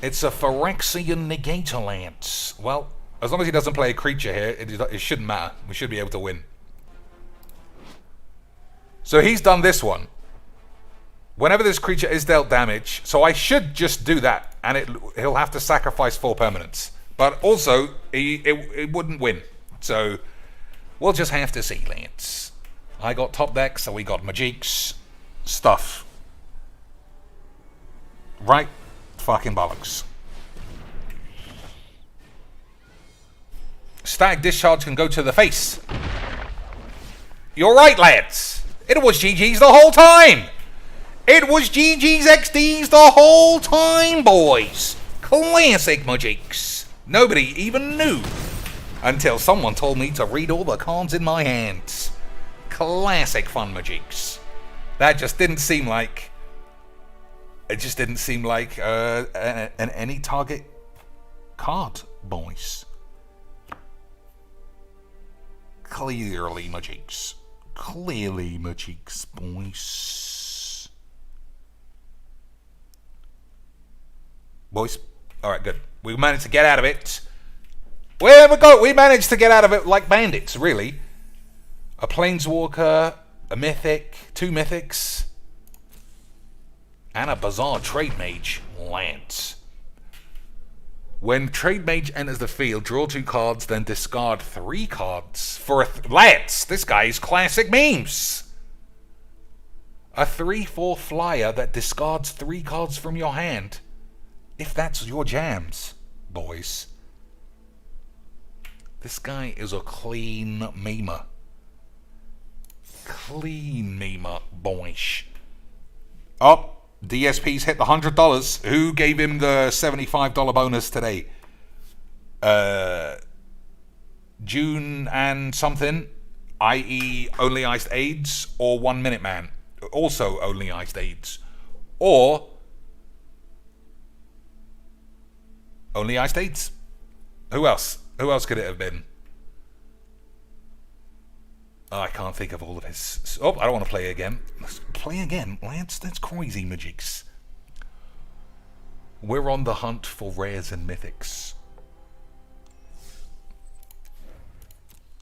It's a Phyrexian negator, Lance. Well, as long as he doesn't play a creature here, it shouldn't matter. We should be able to win. So he's done this one. Whenever this creature is dealt damage, so I should just do that, and he'll have to sacrifice 4 permanents. But also, it wouldn't win. So we'll just have to see, Lance. I got top deck, so we got Magic's stuff. Right fucking bollocks. Static discharge can go to the face. You're right, lads. It was GG's the whole time. It was GG's XD's the whole time, boys. Classic Magic's. Nobody even knew until someone told me to read all the cards in my hands. Classic fun Magic's. That just didn't seem like... It just didn't seem like an any target card, boys. Clearly Magic's. Clearly Magic's, boys. Boys. Alright, good. We managed to get out of it. Where we go? We managed to get out of it like bandits, really. A Planeswalker, a Mythic, 2 Mythics, and a Bizarre Trade Mage, Lance. When Trade Mage enters the field, draw 2 cards, then discard 3 cards for a... Lance! This guy's classic memes! A 3/4 flyer that discards 3 cards from your hand. If that's your jams, boys. This guy is a clean memer. Clean memer, boys. Oh, DSP's hit the $100. Who gave him the $75 bonus today? June and something, i.e. Only Iced AIDS, or 1 Minute Man, also Only Iced AIDS, or Only Iced AIDS. Who else? Who else could it have been? Oh, I can't think of all of his... Oh, I don't want to play again. Let's play again, Lance. That's crazy, Magic's. We're on the hunt for rares and mythics.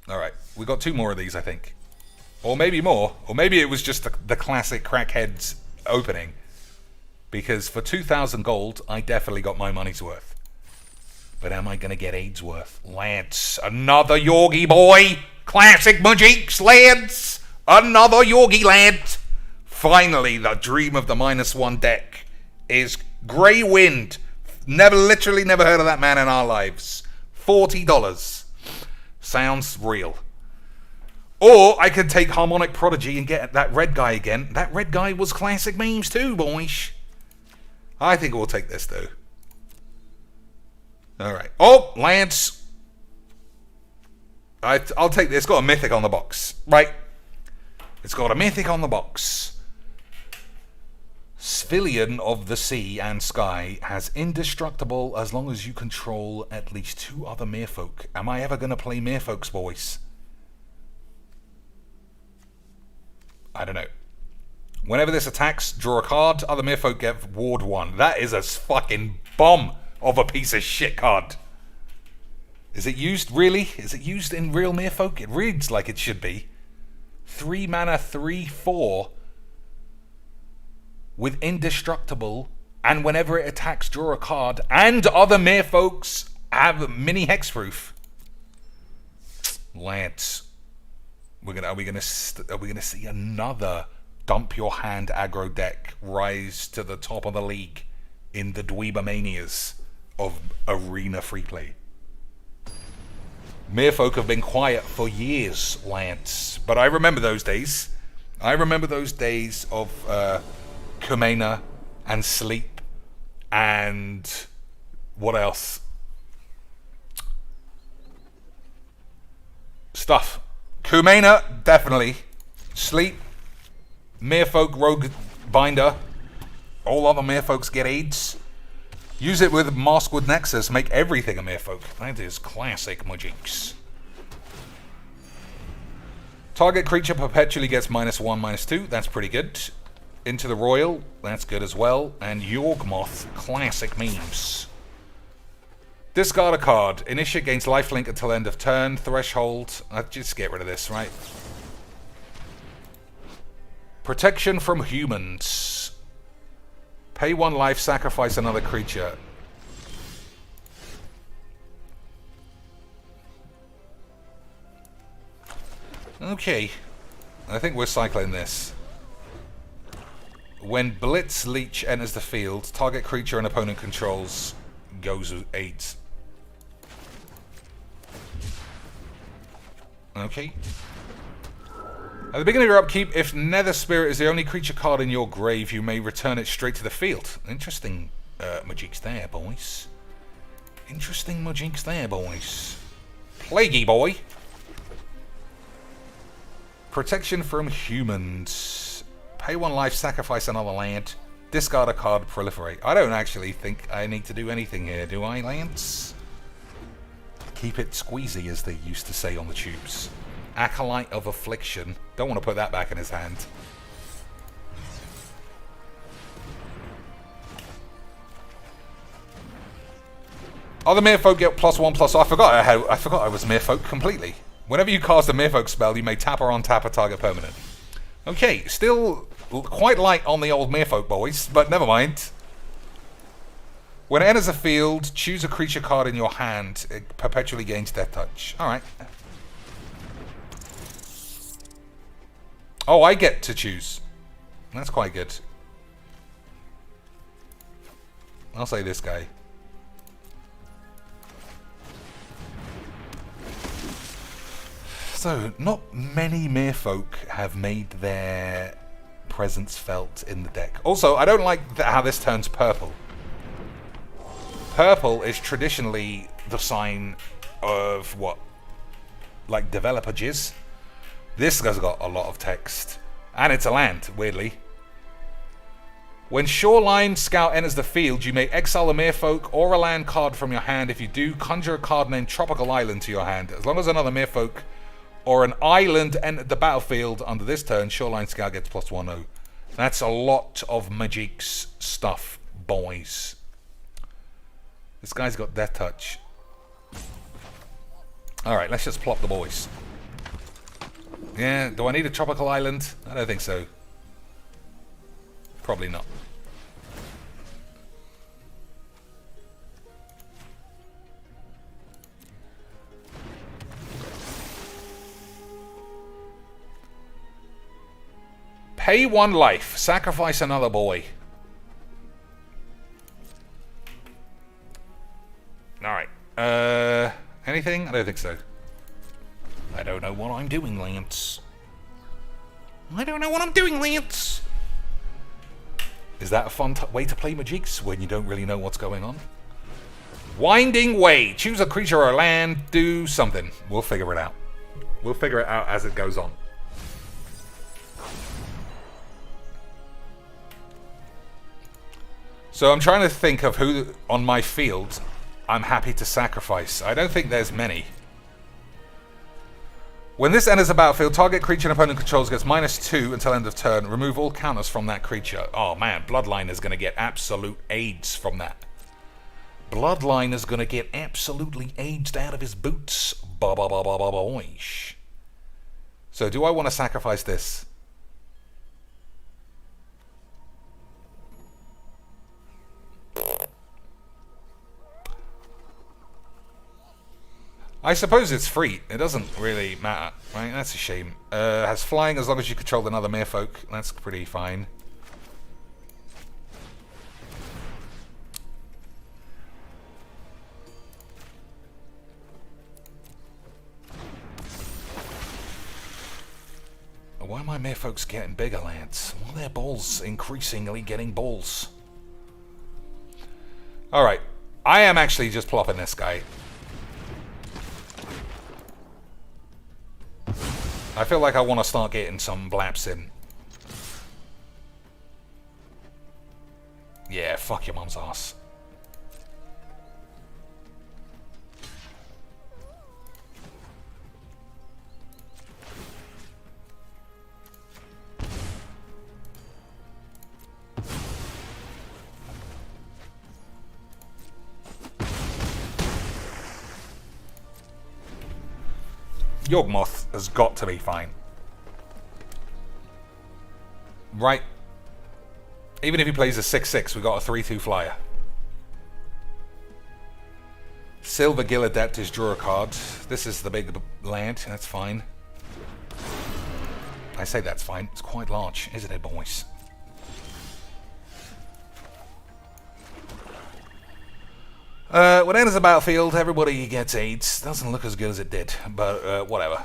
Alright, we got 2 more of these, I think. Or maybe more. Or maybe it was just the classic Crackheads opening. Because for 2,000 gold, I definitely got my money's worth. But am I going to get AIDS worth? Lance, another Yorgi boy! Classic Magic's, lads! Another Yorgi lad! Finally, the dream of the -1 deck is Grey Wind. Literally never heard of that man in our lives. $40. Sounds real. Or I could take Harmonic Prodigy and get that red guy again. That red guy was classic memes too, boys. I think we'll take this though. Alright. Oh, Lance. I'll take this. It's got a mythic on the box. Right. It's got a mythic on the box. Civilian of the Sea and Sky has indestructible as long as you control at least 2 other merfolk. Am I ever going to play merfolk's voice? I don't know. Whenever this attacks, draw a card. Other merfolk get ward 1. That is a fucking bomb of a piece of shit card. Is it used, really? Is it used in real merfolk? It reads like it should be. 3 mana, 3/4 with indestructible, and whenever it attacks, draw a card, and other merfolks have mini hexproof. Lance, are we gonna see another dump your hand aggro deck rise to the top of the league in the Dweebomanias of arena free play? Merfolk have been quiet for years, Lance. But I remember those days. I remember those days of Kumena and Sleep and what else? Stuff. Kumena, definitely. Sleep. Merfolk Rogue Binder. All other merfolks get AIDS. Use it with Maskwood Nexus, make everything a merfolk. That is classic Magic's. Target creature perpetually gets -1, -2. That's pretty good. Into the Royal. That's good as well. And Yawgmoth. Classic memes. Discard a card. Initiate gains lifelink until end of turn. Threshold. I'll just get rid of this, right? Protection from humans. Pay 1 life, sacrifice another creature. Okay. I think we're cycling this. When Blitz Leech enters the field, target creature an opponent controls goes 8. Okay. At the beginning of your upkeep, if Nether Spirit is the only creature card in your grave, you may return it straight to the field. Interesting magics there, boys. Interesting magics there, boys. Plaguey boy. Protection from humans. Pay 1 life, sacrifice another land. Discard a card, proliferate. I don't actually think I need to do anything here, do I, Lance? Keep it squeezy, as they used to say on the tubes. Acolyte of Affliction. Don't want to put that back in his hand. Other Merfolk get +1/+. I forgot I was Merfolk completely. Whenever you cast a Merfolk spell, you may tap or untap a target permanent. Okay, still quite light on the old Merfolk boys, but never mind. When it enters the field, choose a creature card in your hand. It perpetually gains Death Touch. Alright. Oh, I get to choose. That's quite good. I'll say this guy. So, not many Merfolk have made their presence felt in the deck. Also, I don't like how this turns purple. Purple is traditionally the sign of what? Like developer jizz? This has got a lot of text. And it's a land, weirdly. When Shoreline Scout enters the field, you may exile a Merfolk or a land card from your hand. If you do, conjure a card named Tropical Island to your hand. As long as another Merfolk or an island entered the battlefield under this turn, Shoreline Scout gets +1/+0. That's a lot of Magic's stuff, boys. This guy's got Death Touch. Alright, let's just plop the boys. Yeah, do I need a Tropical Island? I don't think so. Probably not. Pay 1 life. Sacrifice another boy. Alright. Anything? I don't think so. I don't know what I'm doing, Lance. I don't know what I'm doing, Lance. Is that a fun way to play Magics when you don't really know what's going on? Winding Way. Choose a creature or land. Do something. We'll figure it out. We'll figure it out as it goes on. So I'm trying to think of who on my field I'm happy to sacrifice. I don't think there's many. When this enters the battlefield, target creature an opponent controls gets -2 until end of turn. Remove all counters from that creature. Oh man, Bloodline is going to get absolute AIDS from that. Bloodline is going to get absolutely aged out of his boots. Boish. So do I want to sacrifice this? I suppose it's free. It doesn't really matter, right? That's a shame. Has flying as long as you control another Merfolk. That's pretty fine. Why are my Merfolks getting bigger, lads? Well, their balls increasingly getting balls. Alright. I am actually just plopping this guy. I feel like I want to start getting some blaps in. Yeah, fuck your mum's ass. Yawgmoth has got to be fine. Right. Even if he plays a 6-6, we got a 3-2 flyer. Silver Gill Adept is draw a card. This is the big land. That's fine. I say that's fine. It's quite large, isn't it, boys? When it enters the battlefield, everybody gets aids. Doesn't look as good as it did, but whatever.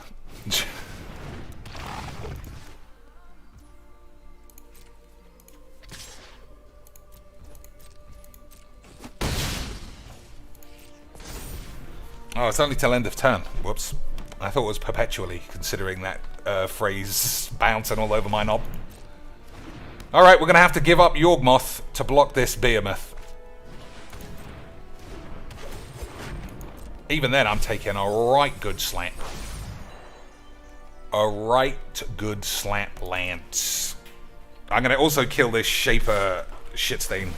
Oh, it's only till end of turn. Whoops. I thought it was perpetually, considering that phrase bouncing all over my knob. Alright, we're going to have to give up Yawgmoth to block this Behemoth. Even then, I'm taking a right good slap. A right good slap lance. I'm going to also kill this Shaper shitstain.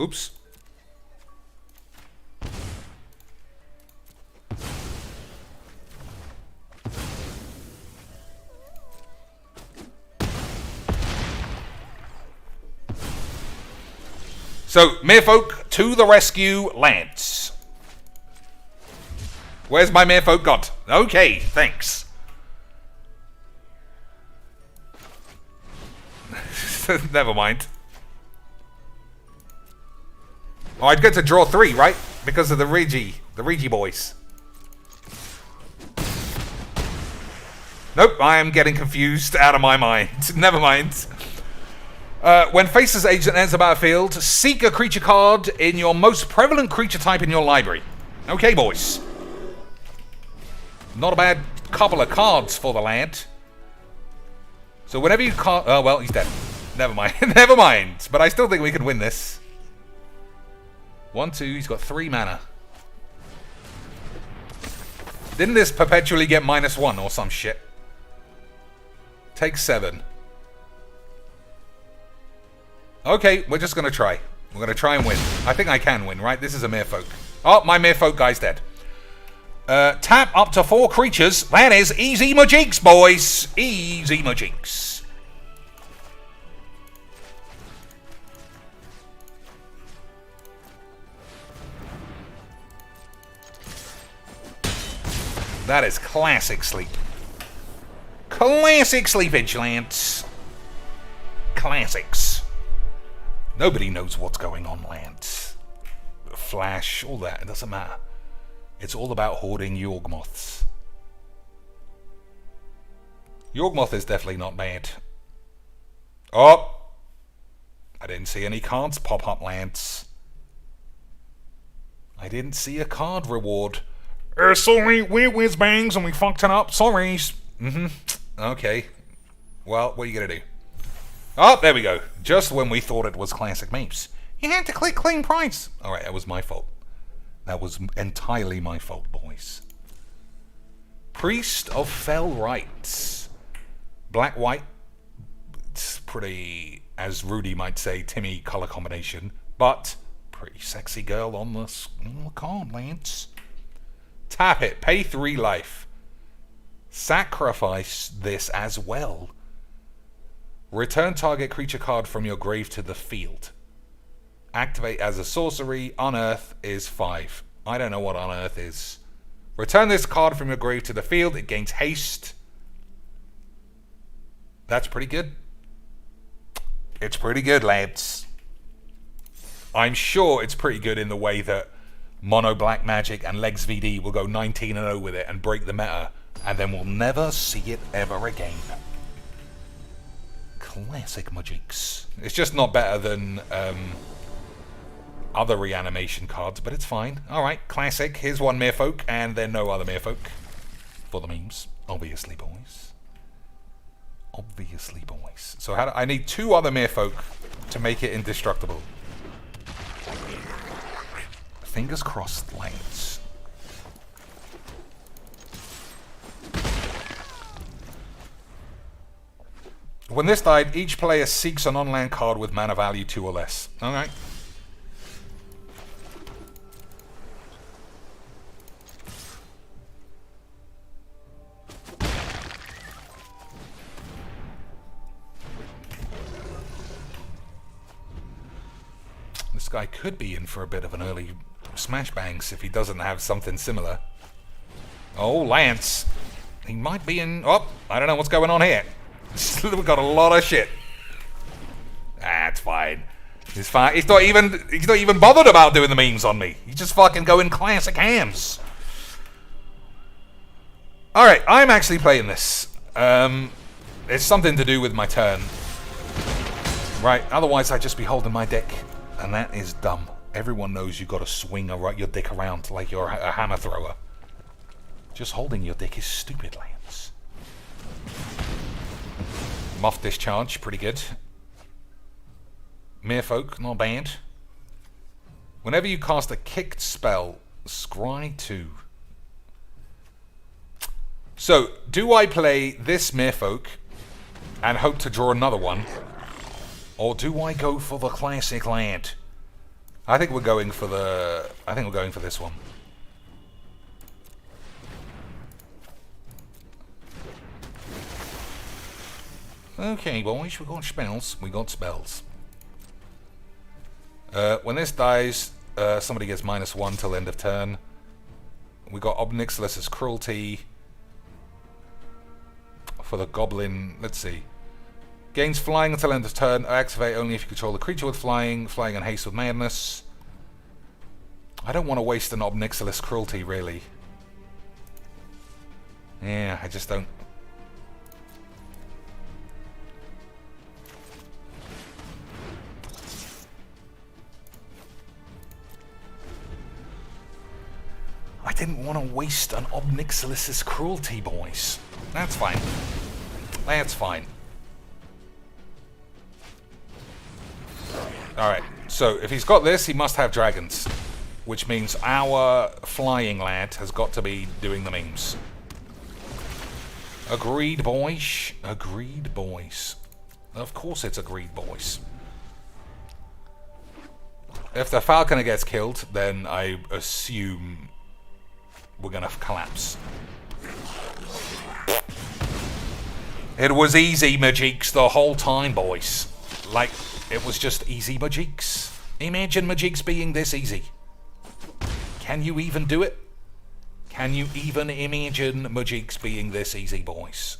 Oops. So, Merfolk to the rescue, Lance. Where's my Merfolk got? Okay, thanks. Never mind. Oh, I'd get to draw 3, right? Because of the Regi boys. Nope, I am getting confused out of my mind. Never mind. When Faceless Agent enters the battlefield, seek a creature card in your most prevalent creature type in your library. Okay, boys. Not a bad couple of cards for the lad. So whenever you can't... Oh, well, he's dead. Never mind. Never mind. But I still think we can win this. 1, 2, he's got 3 mana. Didn't this perpetually get -1 or some shit? Take 7. Okay, we're just going to try. We're going to try and win. I think I can win, right? This is a Merfolk. Oh, my Merfolk guy's dead. Tap up to 4 creatures. That is easy majinks, boys. Easy majinks. That is classic sleep. Classic sleepage, Lance. Classics. Nobody knows what's going on, Lance. Flash, all that, it doesn't matter. It's all about hoarding Yawgmoths. Yawgmoth is definitely not bad. Oh! I didn't see any cards pop up, Lance. I didn't see a card reward. Sorry, we're whiz-bangs and we fucked it up. Sorry. Okay. Well, what are you going to do? Oh, there we go. Just when we thought it was classic memes. You had to click clean price. Alright, that was my fault. That was entirely my fault, boys. Priest of Fell Rites. Black-white. It's pretty, as Rudy might say, Timmy color combination. But, pretty sexy girl on the card, Lance. Tap it. Pay 3 life. Sacrifice this as well. Return target creature card from your grave to the field. Activate as a sorcery. Unearth is 5. I don't know what Unearth is. Return this card from your grave to the field. It gains haste. That's pretty good. It's pretty good, lads. I'm sure it's pretty good in the way that Mono Black Magic and Legs VD will go 19-0 with it and break the meta, and then we'll never see it ever again. Classic Majinks. It's just not better than other reanimation cards, but it's fine. Alright, classic. Here's one Merfolk, and then no other Merfolk. For the memes. Obviously, boys. Obviously, boys. So I need 2 other Merfolk to make it indestructible. Fingers crossed, Lance. When this died, each player seeks a non-land card with mana value 2 or less. Alright. This guy could be in for a bit of an early smash bangs if he doesn't have something similar. Oh, Lance. He might be in... Oh, I don't know what's going on here. We've got a lot of shit. That's fine. He's fine. He's not even bothered about doing the memes on me. He's just fucking going classic hams. Alright, I'm actually playing this. It's something to do with my turn. Right, otherwise I'd just be holding my dick. And that is dumb. Everyone knows you've got to swing your dick around like you're a hammer thrower. Just holding your dick is stupid, Lance. Moth Discharge, pretty good. Merfolk, not bad. Whenever you cast a kicked spell, scry 2. So, do I play this Merfolk and hope to draw another one? Or do I go for the classic land? I think we're going for this one. Okay, boys, we got spells. We got spells. When this dies, somebody gets -1 till end of turn. We got Obnixilus's Cruelty. For the Goblin, let's see. Gains flying until end of turn. Activate only if you control the creature with flying. Flying and haste with madness. I don't want to waste an Obnixilis Cruelty, really. Yeah, I just don't. I didn't want to waste an Obnixilis' Cruelty, boys. That's fine. That's fine. Alright, so if he's got this, he must have dragons. Which means our flying lad has got to be doing the memes. Agreed, boys. Agreed, boys. Of course it's agreed, boys. If the falconer gets killed, then I assume we're gonna collapse. It was easy, Majiks, the whole time, boys. Like, it was just easy Majiks. Imagine Majiks being this easy. Can you even do it? Can you even imagine Majiks being this easy, boys?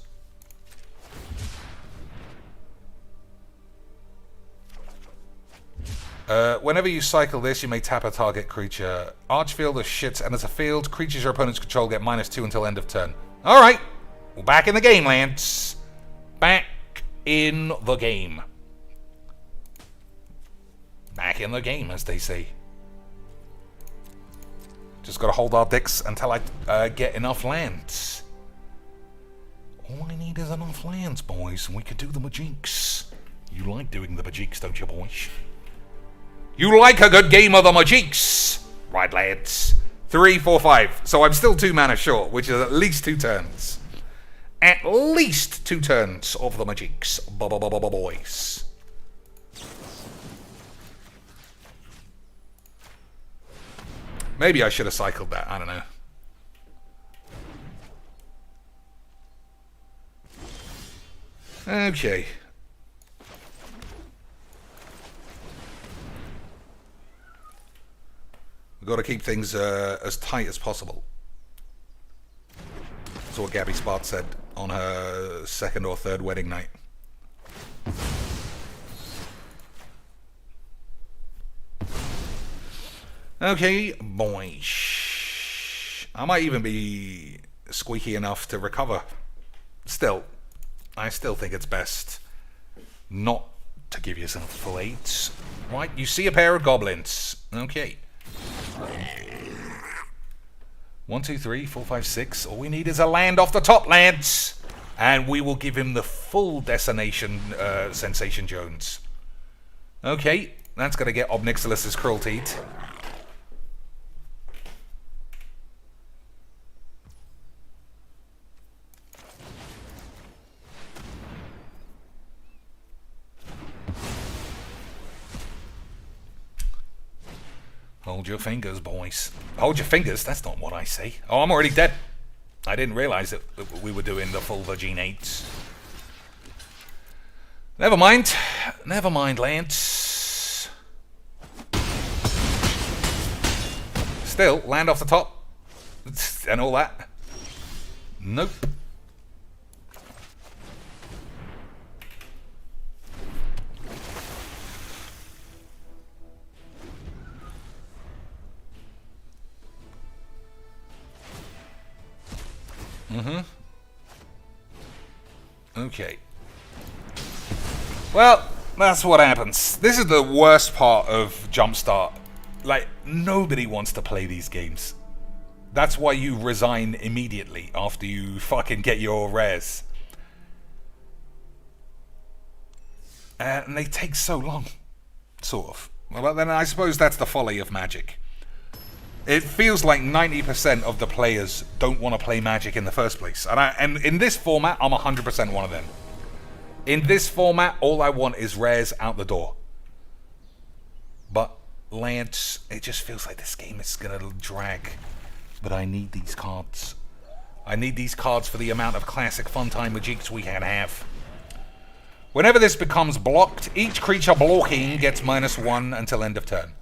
Whenever you cycle this, you may tap a target creature. Archfield or shit enters a field. Creatures your opponents control get -2 until end of turn. Alright. We're back in the game, Lance. Back in the game. Back in the game, as they say. Just gotta hold our dicks until I get enough lands. All I need is enough lands, boys, and we could do the Majiks. You like doing the Majiks, don't you, boys? You like a good game of the Majiks! Right, lads. 3, 4, 5. So I'm still 2 mana short, which is at least 2 turns. At least 2 turns of the Majiks, boys. Maybe I should have cycled that, I don't know. Okay. We've got to keep things as tight as possible. That's what Gabby Spart said on her 2nd or 3rd wedding night. Okay, boys. I might even be squeaky enough to recover. Still, I still think it's best not to give yourself full 8s. Right, you see a pair of goblins. Okay. 1, 2, 3, 4, 5, 6. All we need is a land off the top, lads. And we will give him the full destination Sensation Jones. Okay, that's going to get Obnixilus's Cruelty. Hold your fingers, boys. Hold your fingers? That's not what I say. Oh, I'm already dead. I didn't realize that we were doing the full Virgin-8s. Never mind. Never mind, Lance. Still, land off the top. And all that. Nope. Okay. Well, that's what happens. This is the worst part of Jumpstart. Like, nobody wants to play these games. That's why you resign immediately after you fucking get your rares. And they take so long. Sort of. Well, then I suppose that's the folly of Magic. It feels like 90% of the players don't want to play Magic in the first place. And in this format, I'm 100% one of them. In this format, all I want is rares out the door. But Lance, it just feels like this game is going to drag. But I need these cards. I need these cards for the amount of classic Funtime Magics we can have. Whenever this becomes blocked, each creature blocking gets -1 until end of turn.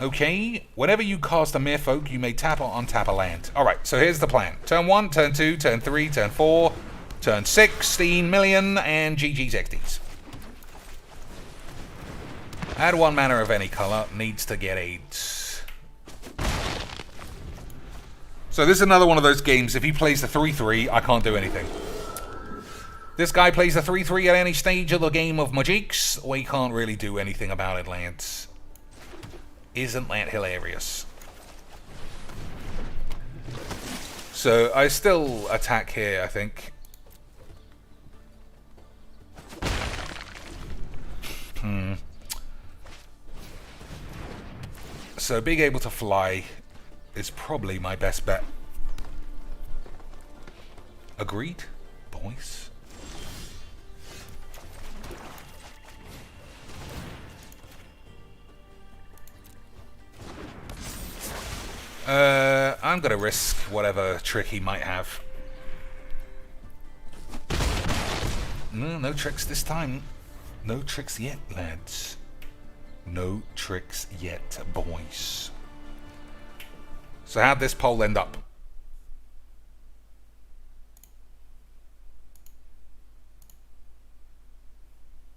Okay, whenever you cast a Merfolk, you may tap or untap a land. Alright, so here's the plan. Turn 1, turn 2, turn 3, turn 4, turn 16 million, and GG's XDs. Add 1 mana of any color, needs to get 8. So this is another one of those games, if he plays the 3-3, I can't do anything. This guy plays the 3-3 at any stage of the game of Magics, we can't really do anything about it, Lance. Isn't that hilarious? So I still attack here, I think. So being able to fly is probably my best bet. Agreed, boys? I'm gonna risk whatever trick he might have. No tricks this time. No tricks yet, lads. No tricks yet, boys. So how'd this poll end up?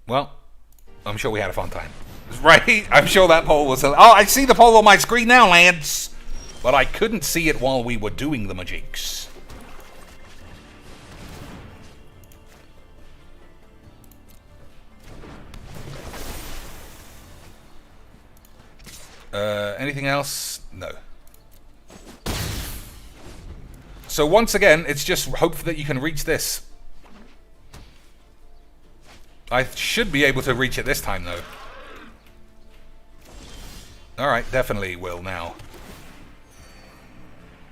Well, I'm sure we had a fun time. Right? I'm sure that poll was... Oh, I see the poll on my screen now, lads! But I couldn't see it while we were doing the Magics. Anything else? No. So once again, it's just hope that you can reach this. I should be able to reach it this time, though. Alright, definitely will now.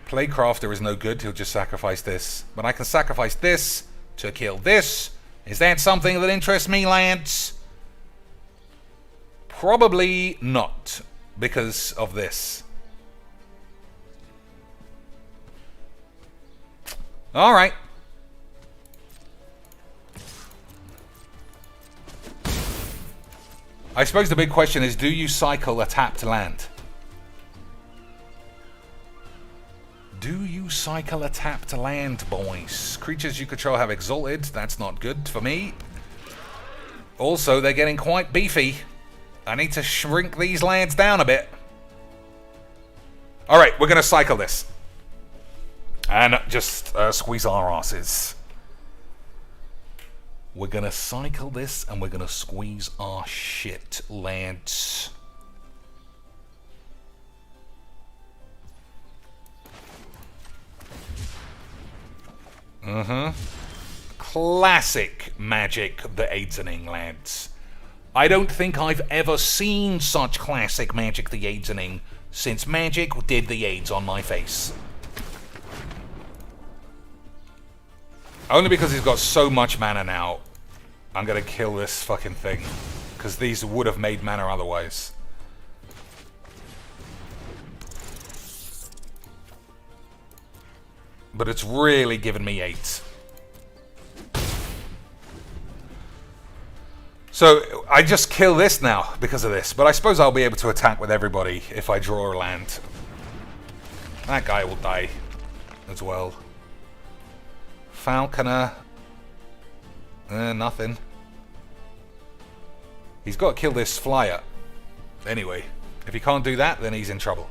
Playcrafter is no good, he'll just sacrifice this. But I can sacrifice this to kill this. Is that something that interests me, Lance? Probably not, because of this. Alright. I suppose the big question is, do you cycle a tapped land? Do you cycle a tapped land, boys? Creatures you control have exalted. That's not good for me. Also, they're getting quite beefy. I need to shrink these lands down a bit. Alright, we're going to cycle this. And just squeeze our asses. We're going to cycle this and we're going to squeeze our shit, lads. Classic Magic the Aidsening, lads. I don't think I've ever seen such classic Magic the Aidsening since Magic did the AIDS on my face. Only because he's got so much mana now, I'm gonna kill this fucking thing. Because these would have made mana otherwise. but it's really given me 8. So I just kill this now because of this, but I suppose I'll be able to attack with everybody if I draw a land. That guy will die as well. Falconer. Nothing. He's got to kill this flyer. Anyway, if he can't do that, then he's in trouble.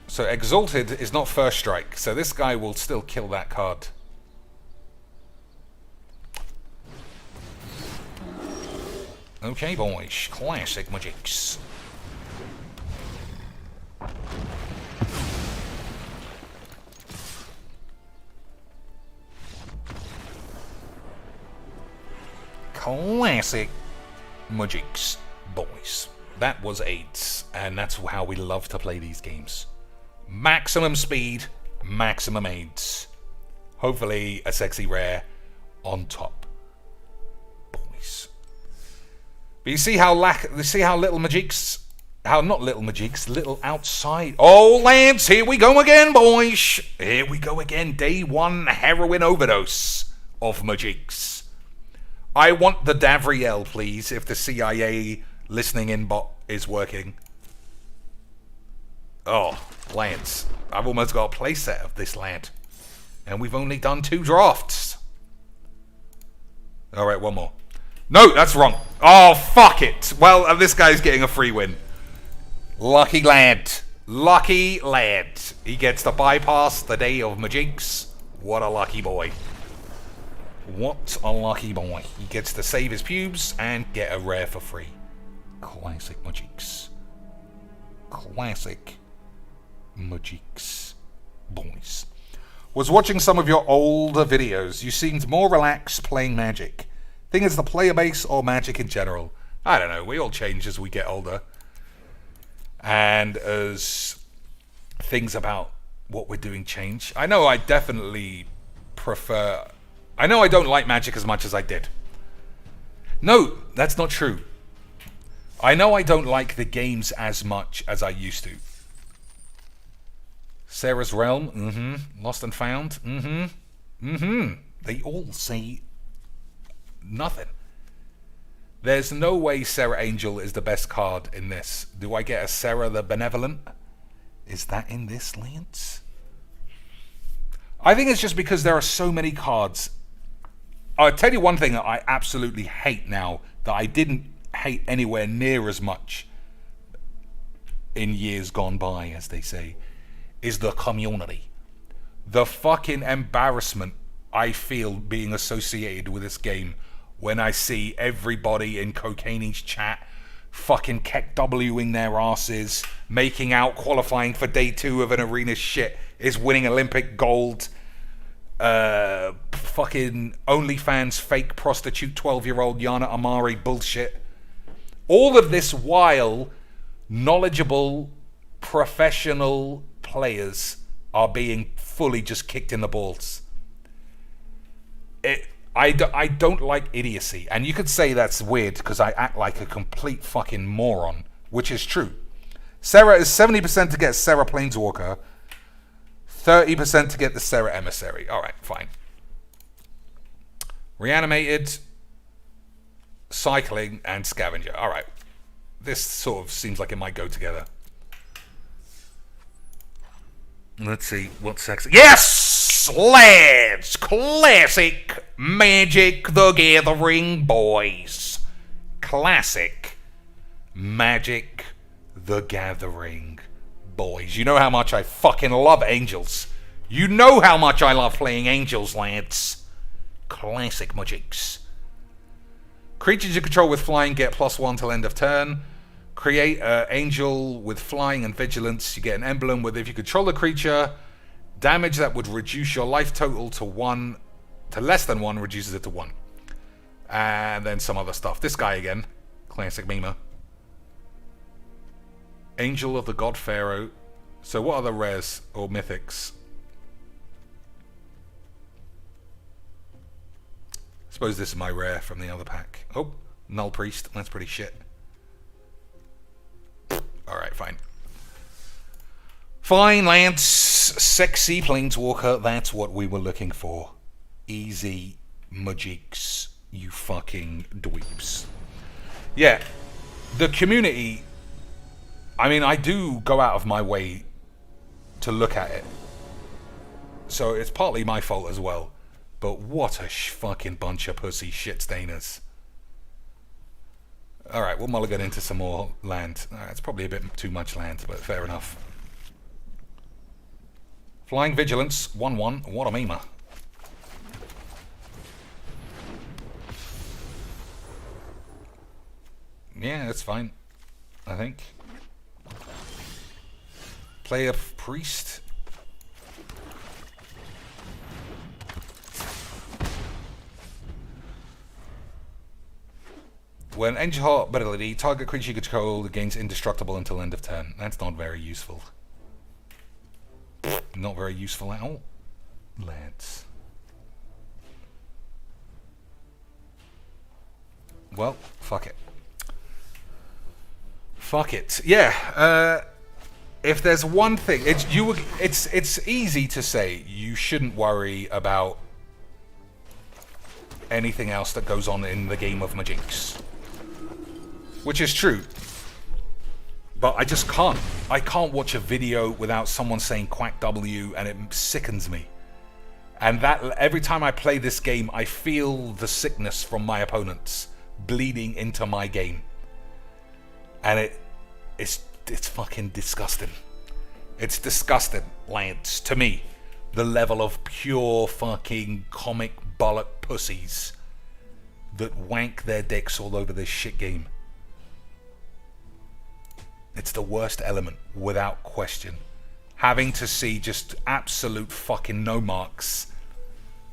So Exalted is not first strike, so this guy will still kill that card. Okay, boys. Classic magics. Classic magics, boys. That was 8, and that's how we love to play these games. Maximum speed, maximum aids. Hopefully a sexy rare on top. Boys. But you see how little magics, little outside. Oh, Lance, here we go again, boys. Here we go again. Day 1 heroin overdose of magics. I want the Davriel, please, if the CIA listening in bot is working. Oh, Lance. I've almost got a playset of this land. And we've only done 2 drafts. Alright, one more. No, that's wrong. Oh, fuck it. Well, this guy's getting a free win. Lucky lad. Lucky lad. He gets to bypass the day of magics. What a lucky boy. What a lucky boy. He gets to save his pubes and get a rare for free. Classic magics. Classic magics, boys. Was watching some of your older videos. You seemed more relaxed playing Magic. Think it's the player base or Magic in general? I don't know. We all change as we get older. And as things about what we're doing change. I know I definitely prefer... I know I don't like Magic as much as I did. No, that's not true. I know I don't like the games as much as I used to. Sarah's Realm, Lost and Found, They all say nothing. There's no way Sarah Angel is the best card in this. Do I get a Sarah the Benevolent? Is that in this, Lance? I think it's just because there are so many cards. I'll tell you one thing that I absolutely hate now that I didn't hate anywhere near as much in years gone by, as they say, is the community. The fucking embarrassment I feel being associated with this game when I see everybody in Cocaine's chat fucking Wing their asses, making out qualifying for day 2 of an arena shit, is winning Olympic gold, fucking OnlyFans fake prostitute 12-year-old Yana Amari bullshit. All of this while knowledgeable, professional players are being fully just kicked in the balls. I don't like idiocy. And you could say that's weird because I act like a complete fucking moron, which is true. Sarah is 70% to get Sarah Planeswalker, 30% to get the Sarah Emissary. Alright, fine. Reanimated, Cycling, and Scavenger. Alright. This sort of seems like it might go together. Let's see, what's sexy? Yes! Lads! Classic Magic the Gathering, boys. Classic Magic the Gathering, boys. You know how much I fucking love Angels. You know how much I love playing Angels, lads. Classic Magics. Creatures you control with flying get +1 till end of turn. Create an Angel with flying and vigilance. You get an emblem with, if you control a creature, damage that would reduce your life total to 1, to less than 1, reduces it to 1. And then some other stuff. This guy again. Classic Mima. Angel of the God Pharaoh. So what are the rares or mythics? Suppose this is my rare from the other pack. Oh, Null Priest. That's pretty shit. Alright, fine. Fine, Lance. Sexy Planeswalker. That's what we were looking for. Easy Majiks, you fucking dweebs. Yeah, the community, I mean, I do go out of my way to look at it. So it's partly my fault as well. But what a fucking bunch of pussy shit stainers. Alright, we'll mulligan into some more land. It's probably a bit too much land, but fair enough. Flying Vigilance, 1-1. What a memer. Yeah, that's fine, I think. Play a priest. When Angel Heart ability, target creature you control gains indestructible until end of turn. That's not very useful. Not very useful at all, lads. Well, fuck it. Fuck it. Yeah. If there's one thing, it's easy to say you shouldn't worry about anything else that goes on in the game of Majiks. Which is true. But I just can't. I can't watch a video without someone saying Quack W, and it sickens me. And that every time I play this game, I feel the sickness from my opponents bleeding into my game. And it's fucking disgusting. It's disgusting, lads, to me. The level of pure fucking comic bollock pussies that wank their dicks all over this shit game. It's the worst element, without question. Having to see just absolute fucking no marks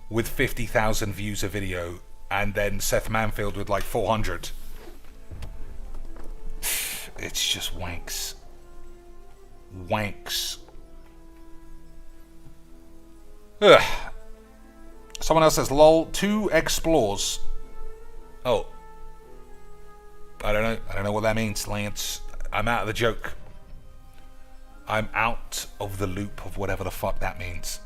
with 50,000 views a video, and then Seth Manfield with like 400. It's just wanks. Wanks. Ugh. Someone else says, lol, 2 explores. Oh. I don't know what that means, Lance. I'm out of the joke. I'm out of the loop of whatever the fuck that means.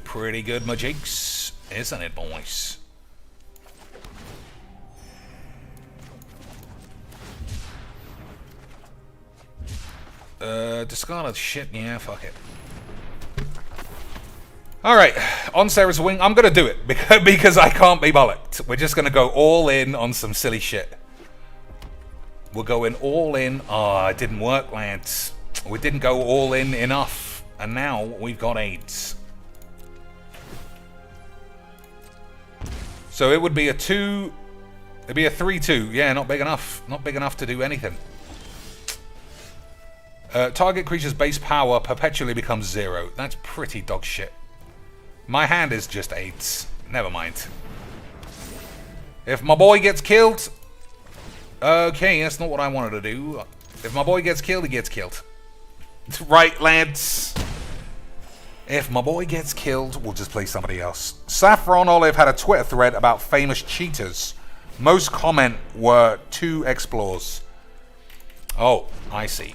Pretty good, Majiks, isn't it, boys? Discarded shit, yeah, fuck it. Alright, on Sarah's Wing, I'm gonna do it because I can't be bollocked. We're just gonna go all in on some silly shit. We're going all in. Oh, it didn't work, lads. We didn't go all in enough, and now we've got AIDS. So it would be a 2... It'd be a 3-2. Yeah, not big enough. Not big enough to do anything. Target creature's base power perpetually becomes 0. That's pretty dog shit. My hand is just 8s. Never mind. If my boy gets killed... Okay, that's not what I wanted to do. If my boy gets killed, he gets killed. Right, lads? If my boy gets killed, we'll just play somebody else. Saffron Olive had a Twitter thread about famous cheaters. Most comment were 2 explores. Oh, I see.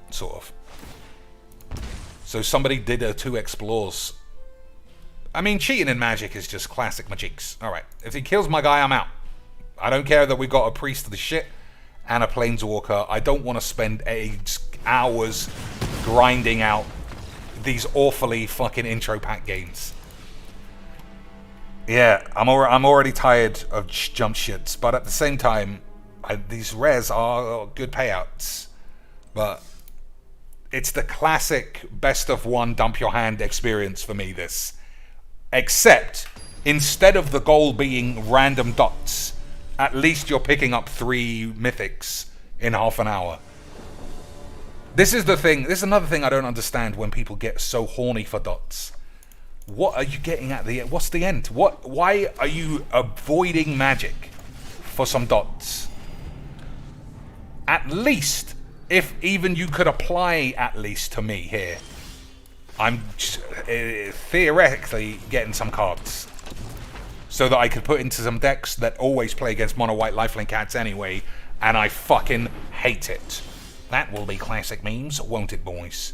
Sort of. So somebody did a 2 explores. I mean, cheating in Magic is just classic Majiks. Alright, if he kills my guy, I'm out. I don't care that we've got a priest of the shit and a planeswalker. I don't want to spend hours grinding out these awfully fucking intro pack games. Yeah, I'm already tired of jump shits, but at the same time, these rares are good payouts. But it's the classic best of one dump your hand experience for me, this. Except, instead of the goal being random dots, at least you're picking up 3 mythics in half an hour. This is the thing. This is another thing I don't understand when people get so horny for dots. What are you getting at the end? What's the end? Why are you avoiding Magic for some dots? At least if even you could apply at least to me here, I'm theoretically getting some cards. So that I could put into some decks that always play against mono white lifelink cats anyway, and I fucking hate it. That will be classic memes, won't it, boys?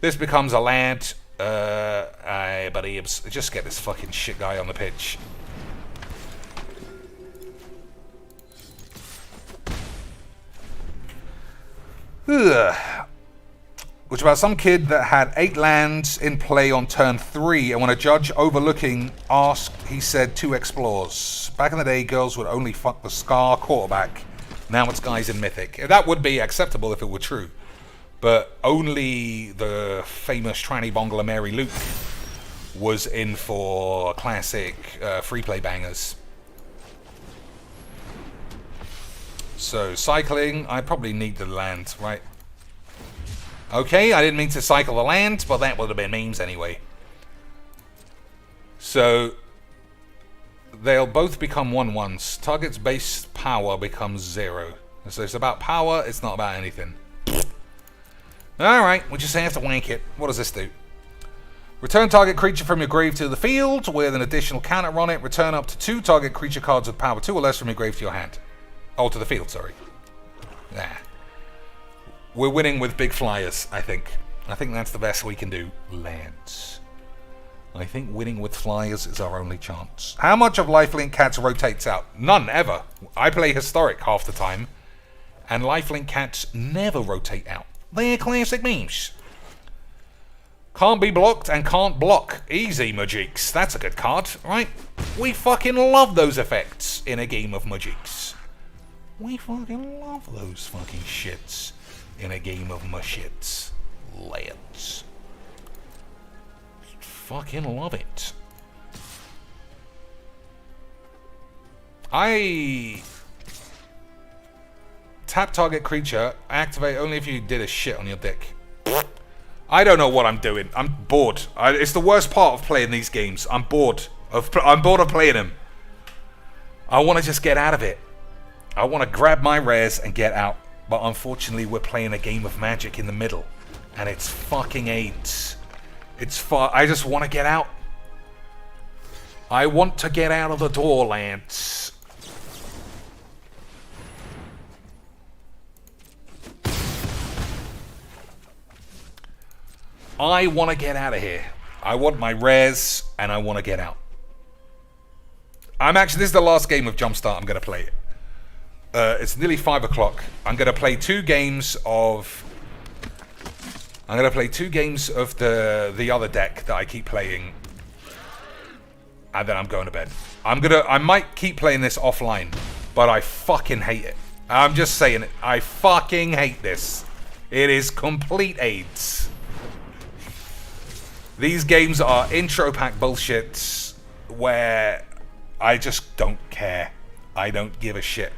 This becomes a lad. Buddy, just get this fucking shit guy on the pitch. Ugh. Which about some kid that had 8 lands in play on turn 3, and when a judge overlooking asked, he said 2 explores. Back in the day, girls would only fuck the Scar quarterback. Now it's guys in Mythic. That would be acceptable if it were true. But only the famous tranny bongler Mary Luke was in for classic free play bangers. So cycling, I probably need the land, right? Okay, I didn't mean to cycle the land, but that would have been memes anyway. So they'll both become 1/1s. Target's base power becomes 0. So it's about power, it's not about anything. Alright, we just have to wank it. What does this do? Return target creature from your grave to the field with an additional counter on it. Return up to 2 target creature cards with power 2 or less from your grave to your hand. Oh, to the field, sorry. Nah. We're winning with big flyers, I think. I think that's the best we can do. Lands. I think winning with flyers is our only chance. How much of Lifelink Cats rotates out? None, ever. I play Historic half the time, and Lifelink Cats never rotate out. They're classic memes. Can't be blocked and can't block. Easy, Majiks. That's a good card, right? We fucking love those effects in a game of Majiks. We fucking love those fucking shits in a game of mushits. Lads. Fucking love it. Tap target creature, activate only if you did a shit on your deck. I don't know what I'm doing. I'm bored. It's the worst part of playing these games. I'm bored of playing them. I want to just get out of it. I want to grab my rares and get out. But unfortunately, we're playing a game of Magic in the middle, and it's fucking AIDS. I just want to get out. I want to get out of the door, lads. I want to get out of here. I want my rares, and I want to get out. This is the last game of Jumpstart I'm going to play it. It's nearly 5 o'clock. I'm going to play 2 games of... the other deck that I keep playing. And then I'm going to bed. I might keep playing this offline, but I fucking hate it. I'm just saying it. I fucking hate this. It is complete AIDS. These games are intro pack bullshits where I just don't care. I don't give a shit.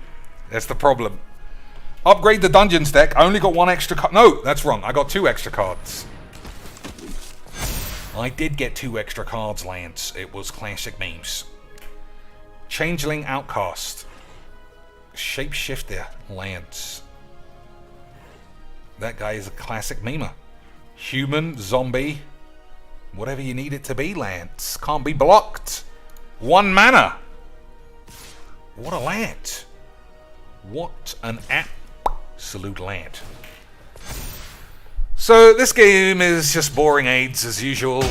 That's the problem. Upgrade the Dungeons deck. I only got 1 extra card. No, that's wrong. I got 2 extra cards. I did get 2 extra cards, Lance. It was classic memes. Changeling Outcast. Shapeshifter, Lance. That guy is a classic memer. Human, zombie, whatever you need it to be, Lance. Can't be blocked. 1 mana. What a land. What an absolute land. So this game is just boring AIDS as usual.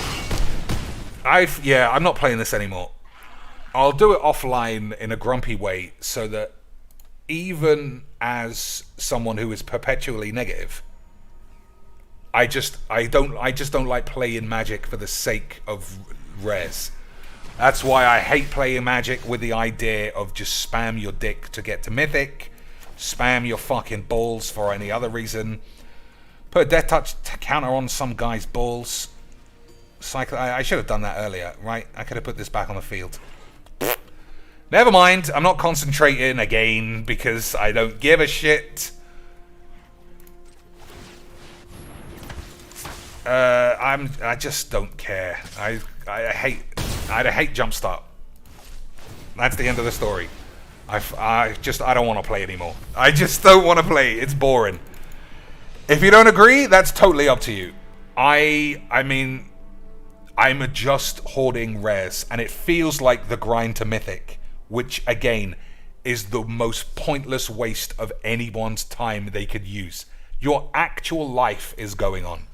I'm not playing this anymore. I'll do it offline in a grumpy way so that even as someone who is perpetually negative, I just don't like playing Magic for the sake of rares. That's why I hate playing Magic with the idea of just spam your dick to get to Mythic, spam your fucking balls for any other reason, put a Death Touch counter on some guy's balls. I should have done that earlier, right? I could have put this back on the field. Never mind, I'm not concentrating again because I don't give a shit. I just don't care. I hate Jumpstart. That's the end of the story. I don't want to play anymore. I just don't want to play. It's boring. If you don't agree, that's totally up to you. I mean, I'm just hoarding rares, and it feels like the grind to Mythic, which, again, is the most pointless waste of anyone's time they could use. Your actual life is going on.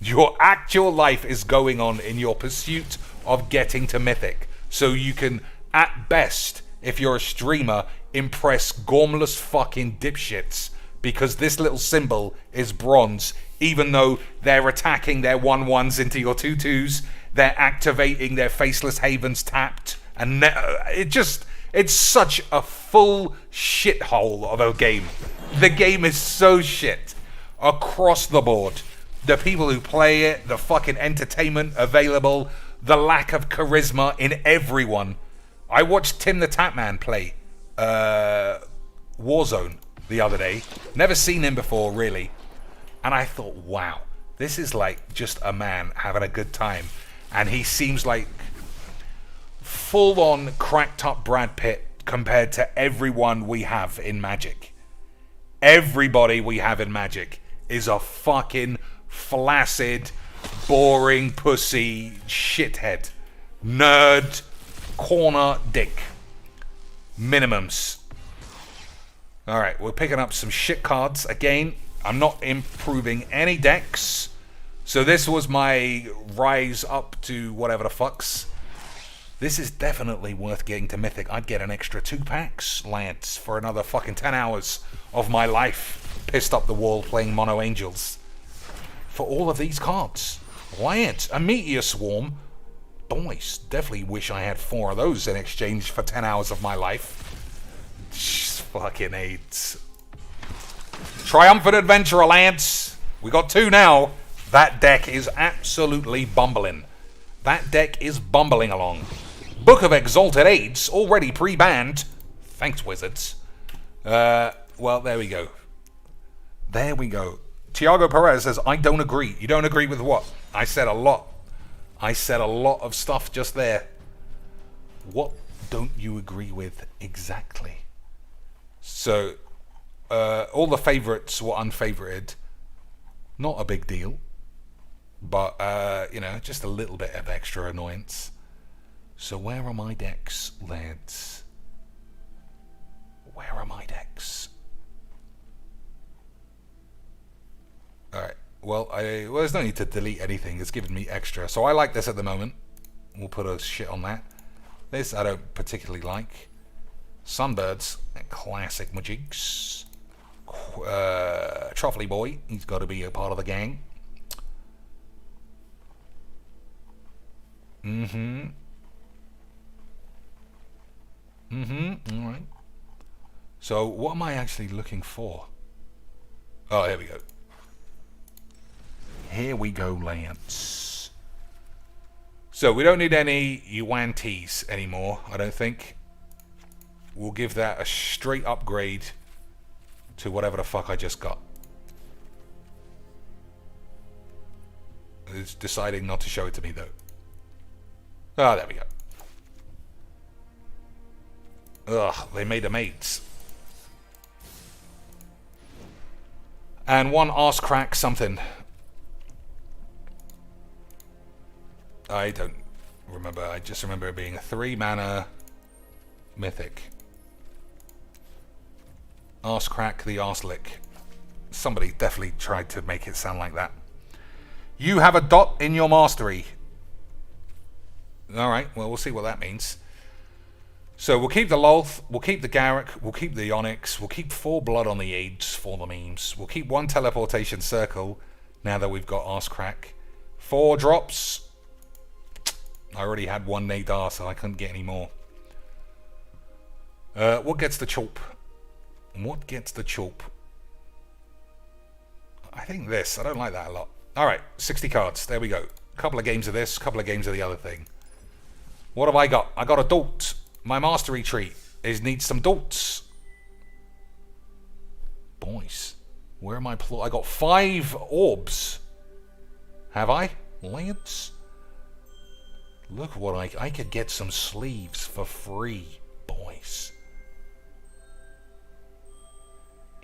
Your actual life is going on in your pursuit of getting to Mythic. So you can, at best, if you're a streamer, impress gormless fucking dipshits because this little symbol is bronze, even though they're attacking their 1/1s into your 2/2s, they're activating their Faceless Havens tapped, and it's such a full shithole of a game. The game is so shit across the board. The people who play it, the fucking entertainment available, the lack of charisma in everyone. I watched Tim the Tapman play Warzone the other day. Never seen him before, really. And I thought, wow, this is like just a man having a good time. And he seems like full-on cracked up Brad Pitt compared to everyone we have in Magic. Everybody we have in Magic is a fucking flaccid, boring pussy shithead. Nerd, corner dick. Minimums. Alright, we're picking up some shit cards. Again, I'm not improving any decks. So this was my rise up to whatever the fucks. This is definitely worth getting to Mythic. I'd get an extra 2 packs, Lance, for another fucking 10 hours of my life pissed up the wall playing Mono Angels. For all of these cards. Lance, a Meteor Swarm. Boys, definitely wish I had 4 of those in exchange for 10 hours of my life. Just fucking AIDS. Triumphant Adventurer, Lance. We got 2 now. That deck is absolutely bumbling. That deck is bumbling along. Book of Exalted Aids, already pre-banned. Thanks, Wizards. Well, there we go. There we go. Tiago Perez says, I don't agree. You don't agree with what? I said a lot. I said a lot of stuff just there. What don't you agree with exactly? So, all the favorites were unfavorited. Not a big deal. But, you know, just a little bit of extra annoyance. So where are my decks, lads? Where are my decks? Alright, well, there's no need to delete anything. It's giving me extra. So I like this at the moment. We'll put a shit on that. This I don't particularly like. Sunbirds, classic Majigs. Truffly Boy, he's got to be a part of the gang. Alright. So, what am I actually looking for? Oh, here we go. Here we go, Lance. So, we don't need any Yuan-Ts anymore, I don't think. We'll give that a straight upgrade to whatever the fuck I just got. It's deciding not to show it to me, though. Oh, there we go. Ugh, they made them 8s. And 1 arse crack something. I don't remember. I just remember it being a 3 mana mythic. Arse crack the arse lick. Somebody definitely tried to make it sound like that. You have a dot in your mastery. Alright, well, we'll see what that means. So we'll keep the Lolth, we'll keep the Garruk, we'll keep the Onyx, we'll keep 4 blood on the Aids for the memes. We'll keep 1 teleportation circle now that we've got Arse Crack. 4 drops. I already had 1 Nadar, so I couldn't get any more. What gets the Chulp? What gets the Chulp? I think this. I don't like that a lot. Alright, 60 cards. There we go. Couple of games of this, couple of games of the other thing. What have I got? I got a Dolt. My mastery tree needs some Dolts. Boys, where am I? I got 5 orbs. Have I? Lance? Look what I could get some sleeves for free, boys.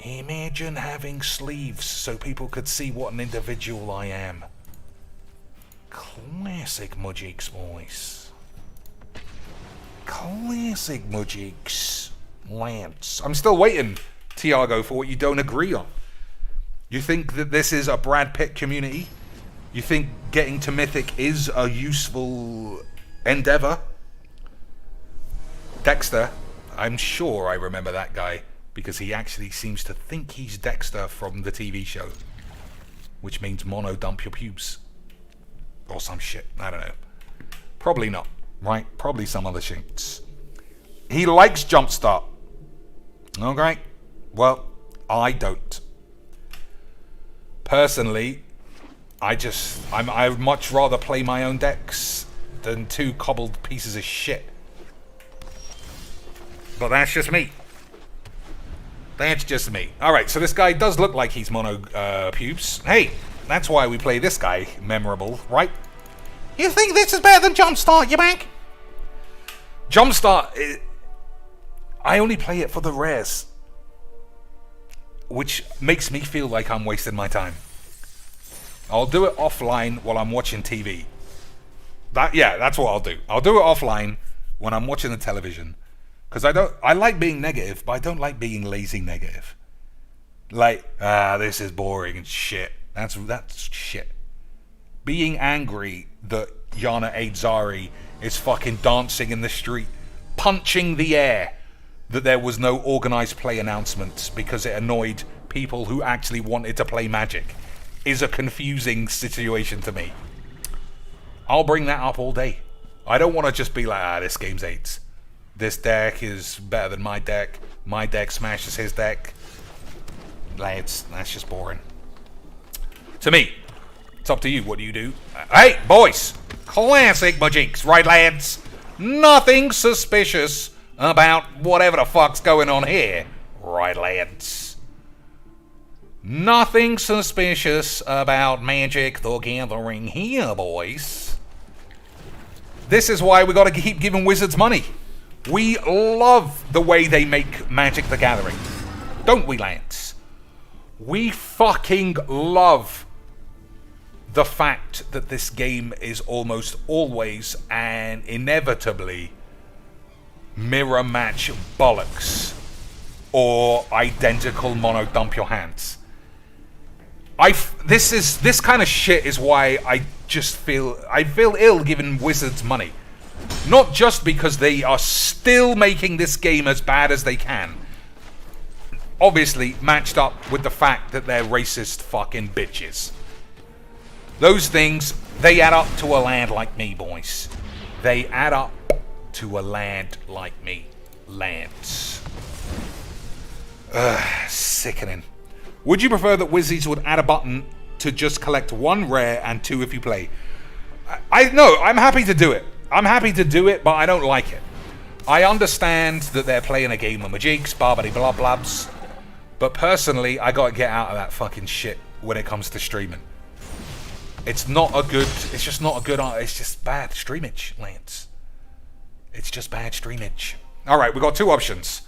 Imagine having sleeves so people could see what an individual I am. Classic Mudgeeks, boys. Classic Mudgeeks. Lance. I'm still waiting, Tiago, for what you don't agree on. You think that this is a Brad Pitt community? You think getting to Mythic is a useful endeavor? Dexter, I'm sure I remember that guy, because he actually seems to think he's Dexter from the TV show. Which means mono dump your pubes. Or some shit, I don't know. Probably not, right? Probably some other shit. He likes Jumpstart. Okay, well, I don't. Personally, I'd much rather play my own decks than two cobbled pieces of shit. But that's just me. That's just me. Alright, so this guy does look like he's mono pubes. Hey, that's why we play this guy memorable, right? You think this is better than Jumpstart, you bank? Jumpstart, I only play it for the rares. Which makes me feel like I'm wasting my time. I'll do it offline while I'm watching TV. That's what I'll do. I'll do it offline when I'm watching the television. Because I like being negative, but I don't like being lazy negative. Like, this is boring and shit. That's shit. Being angry that Yana Aidzari is fucking dancing in the street, punching the air, that there was no organized play announcements because it annoyed people who actually wanted to play Magic, is a confusing situation to me. I'll bring that up all day. I don't want to just be like, this game's 8. This deck is better than my deck. My deck smashes his deck. Lads, that's just boring. To me. It's up to you. What do you do? Hey, boys! Classic Mudgeeks, right, lads? Nothing suspicious about whatever the fuck's going on here. Right, lads? Nothing suspicious about Magic the Gathering here, boys. This is why we gotta keep giving Wizards money. We love the way they make Magic the Gathering. Don't we, lads? We fucking love the fact that this game is almost always and inevitably mirror match bollocks or identical mono dump your hands. This kind of shit is why I feel ill giving Wizards money. Not just because they are still making this game as bad as they can. Obviously matched up with the fact that they're racist fucking bitches. Those things, they add up to a lad like me, boys. They add up to a lad like me. Lads. Sickening. Would you prefer that Wizards would add a button to just collect 1 rare and 2 if you play? No, I'm happy to do it. I'm happy to do it, but I don't like it. I understand that they're playing a game of Mudgeeks, barbary blah blabs. But personally, I gotta get out of that fucking shit when it comes to streaming. It's just not a good, it's just bad streamage, Lance. It's just bad streamage. Alright, we got 2 options.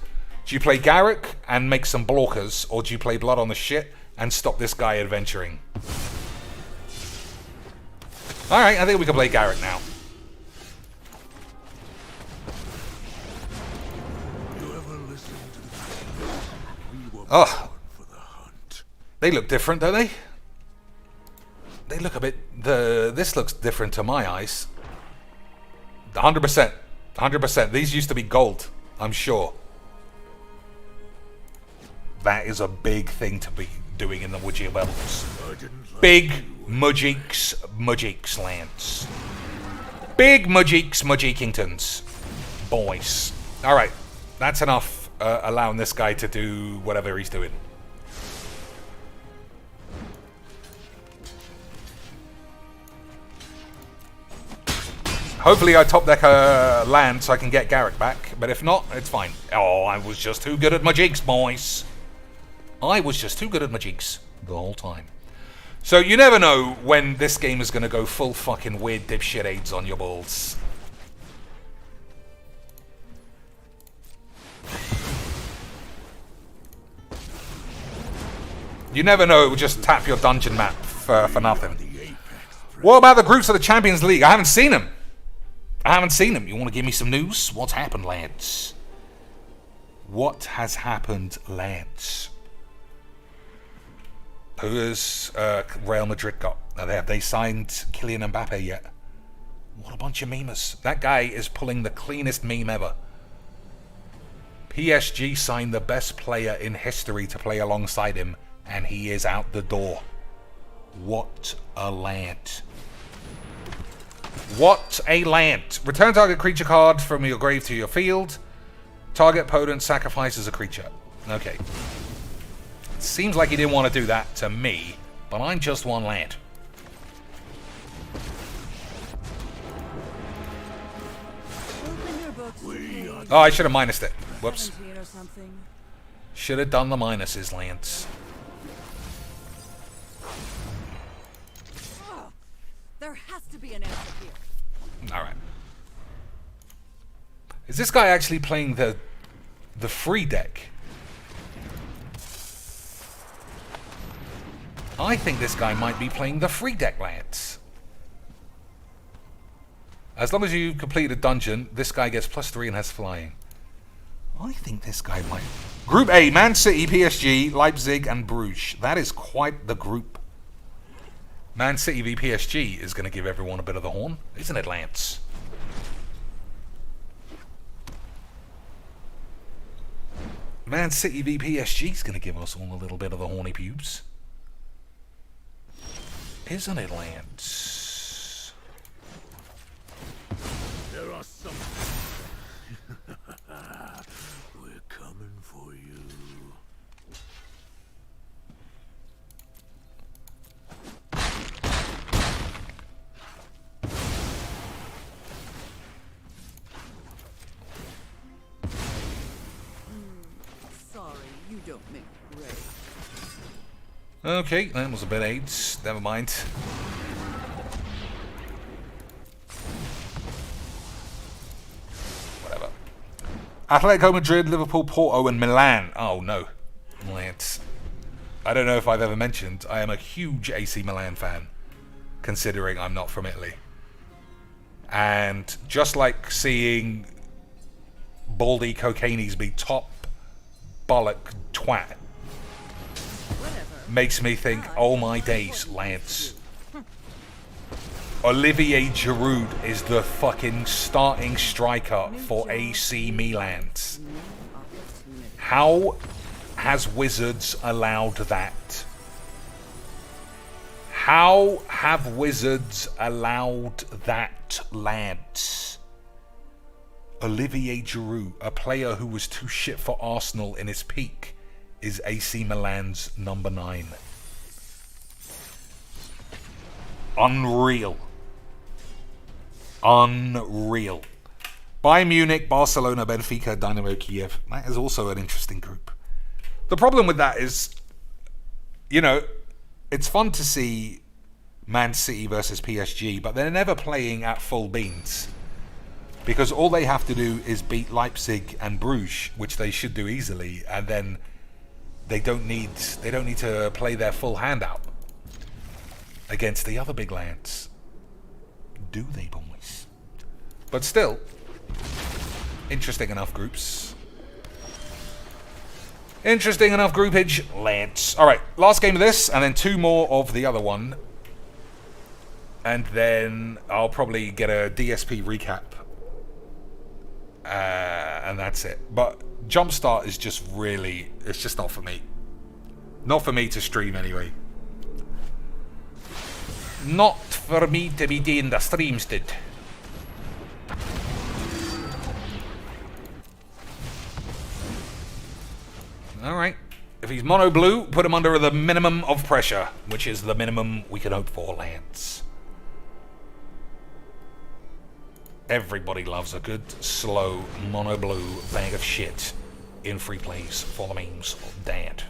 Do you play Garrick and make some blockers, or do you play Blood on the Shit and stop this guy adventuring? Alright, I think we can play Garrick now. Oh, they look different, don't they? They look a bit... This looks different to my eyes. 100%. 100%. These used to be gold, I'm sure. That is a big thing to be doing in the Woodgy levels. Big Mudgeeks lands. Big Mudgeekingtons. Boys. Alright, that's enough allowing this guy to do whatever he's doing. Hopefully I top deck a land so I can get Garrick back, but if not, it's fine. Oh, I was just too good at Mudgeeks, boys. I was just too good at Mudgeeks the whole time. So you never know when this game is going to go full fucking weird dipshit AIDS on your balls. You never know, it will just tap your dungeon map for nothing. What about the groups of the Champions League? I haven't seen them. You want to give me some news? What's happened, lads? What has happened, lads? Who has Real Madrid got? Have they signed Kylian Mbappe yet? What a bunch of memers. That guy is pulling the cleanest meme ever. PSG signed the best player in history to play alongside him, and he is out the door. What a lad. What a lad. Return target creature card from your grave to your field. Target opponent sacrifices a creature. Okay. Seems like he didn't want to do that to me, but I'm just one lad. Oh, I should have minused it. Whoops. Should have done the minuses, Lance. There has to be an answer here. Alright. Is this guy actually playing the free deck? I think this guy might be playing the free deck, Lance. As long as you complete a dungeon, this guy gets +3 and has flying. I think this guy might... Group A, Man City, PSG, Leipzig, and Bruges. That is quite the group. Man City v PSG is going to give everyone a bit of the horn, isn't it, Lance? Man City v PSG is going to give us all a little bit of the horny pubes. Isn't it, Lance? There are some. We're coming for you. Sorry, you don't make gray. Okay, that was a bit AIDS. Never mind. Whatever. Atletico Madrid, Liverpool, Porto, and Milan. Oh no, Lance. I don't know if I've ever mentioned, I am a huge AC Milan fan, considering I'm not from Italy. And just like seeing Baldy Cocainis be top bollock twat makes me think, oh my days, Lance. Olivier Giroud is the fucking starting striker for AC Milan. How has Wizards allowed that? How have Wizards allowed that, lads? Olivier Giroud, a player who was too shit for Arsenal in his peak, is AC Milan's number 9. Unreal. Unreal. Bayern Munich, Barcelona, Benfica, Dynamo Kiev. That is also an interesting group. The problem with that is, you know, it's fun to see Man City versus PSG, but they're never playing at full beans. Because all they have to do is beat Leipzig and Bruges, which they should do easily, and then they don't need to play their full hand out against the other big lands. Do they, boys? But still, interesting enough groups. Interesting enough groupage, lads. Alright, last game of this, and then 2 more of the other one. And then I'll probably get a DSP recap. And that's it. But Jumpstart is just really... It's just not for me. Not for me to stream anyway. Not for me to be doing the streams, dude. Alright. If he's mono blue, put him under the minimum of pressure, which is the minimum we can hope for, Lance. Everybody loves a good, slow, mono blue bag of shit in free plays for the memes of Dad.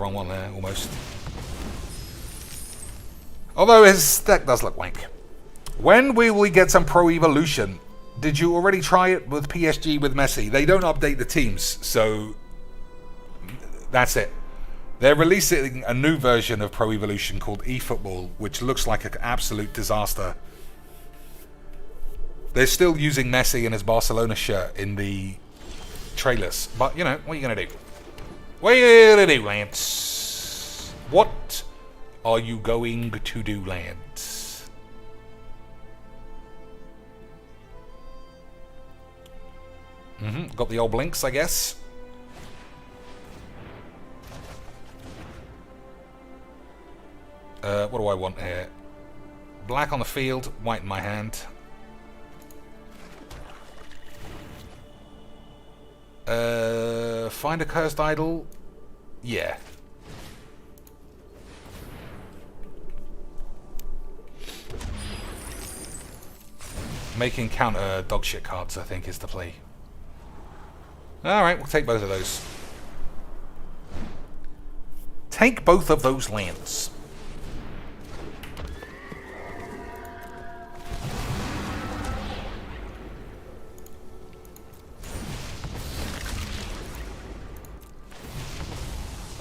wrong one there, almost. Although his deck does look wank. When will we get some Pro Evolution? Did you already try it with PSG with Messi? They don't update the teams, so that's it. They're releasing a new version of Pro Evolution called eFootball, which looks like an absolute disaster. They're still using Messi in his Barcelona shirt in the trailers. But, you know, what are you going to do? What are you going to do, Lance? What are you going to do, Lance? Got the old blinks, I guess. What do I want here? Black on the field, white in my hand. Find a cursed idol. Yeah. Making counter dogshit cards, I think, is the play. Alright, we'll take both of those. Take both of those lands.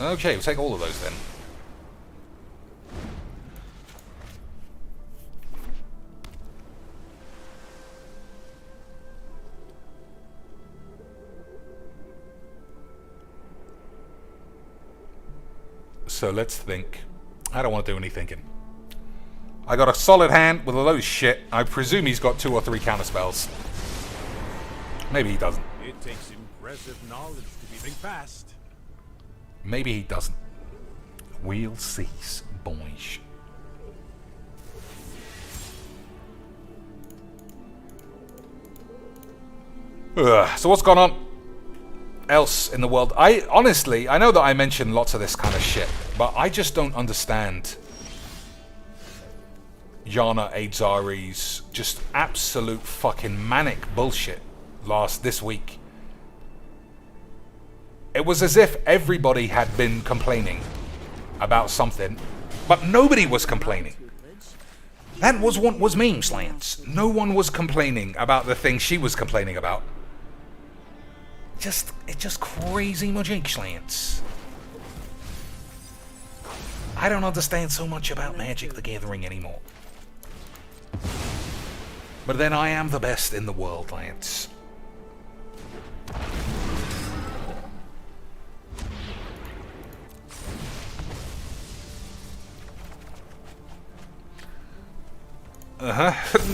Okay, we'll take all of those then. So let's think. I don't want to do any thinking. I got a solid hand with a load of shit. I presume he's got 2 or 3 counter spells. Maybe he doesn't. It takes impressive knowledge to be think fast. Maybe he doesn't. We'll see, boys. So what's gone on else in the world? I know that I mentioned lots of this kind of shit, but I just don't understand Yana Aidzari's just absolute fucking manic bullshit this week. It was as if everybody had been complaining about something, but nobody was complaining. That was what was memes, Lance. No one was complaining about the thing she was complaining about. It's just crazy magic, Lance. I don't understand so much about Magic the Gathering anymore. But then I am the best in the world, Lance.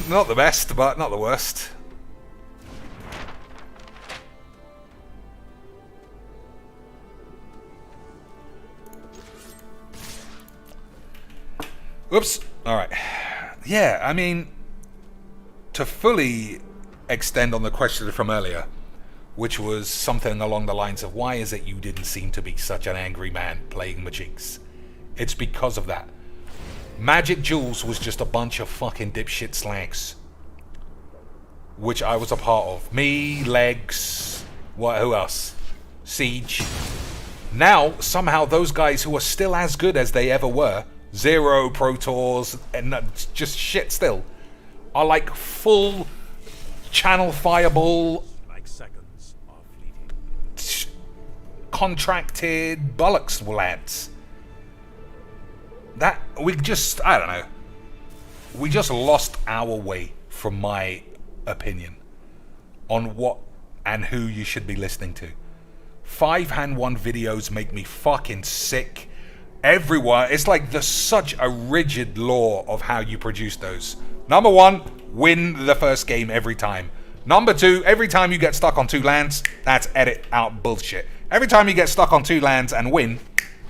Not the best, but not the worst. Whoops. Alright. Yeah, I mean, to fully extend on the question from earlier, which was something along the lines of, why is it you didn't seem to be such an angry man playing Magics? It's because of that. Magic Duels was just a bunch of fucking dipshit slags, which I was a part of. Me, Legs, who else? Siege. Now, somehow those guys who are still as good as they ever were, Zero, Pro Tours, and just shit still, are like full channel fireball, Like seconds are fleeting. contracted bollocks lads. That, I don't know. We just lost our way, from my opinion, on what and who you should be listening to. 5-hand-1 videos make me fucking sick. Everyone, it's like there's such a rigid law of how you produce those. Number 1, win the first game every time. Number 2, every time you get stuck on 2 lands, that's edit out bullshit. Every time you get stuck on 2 lands and win,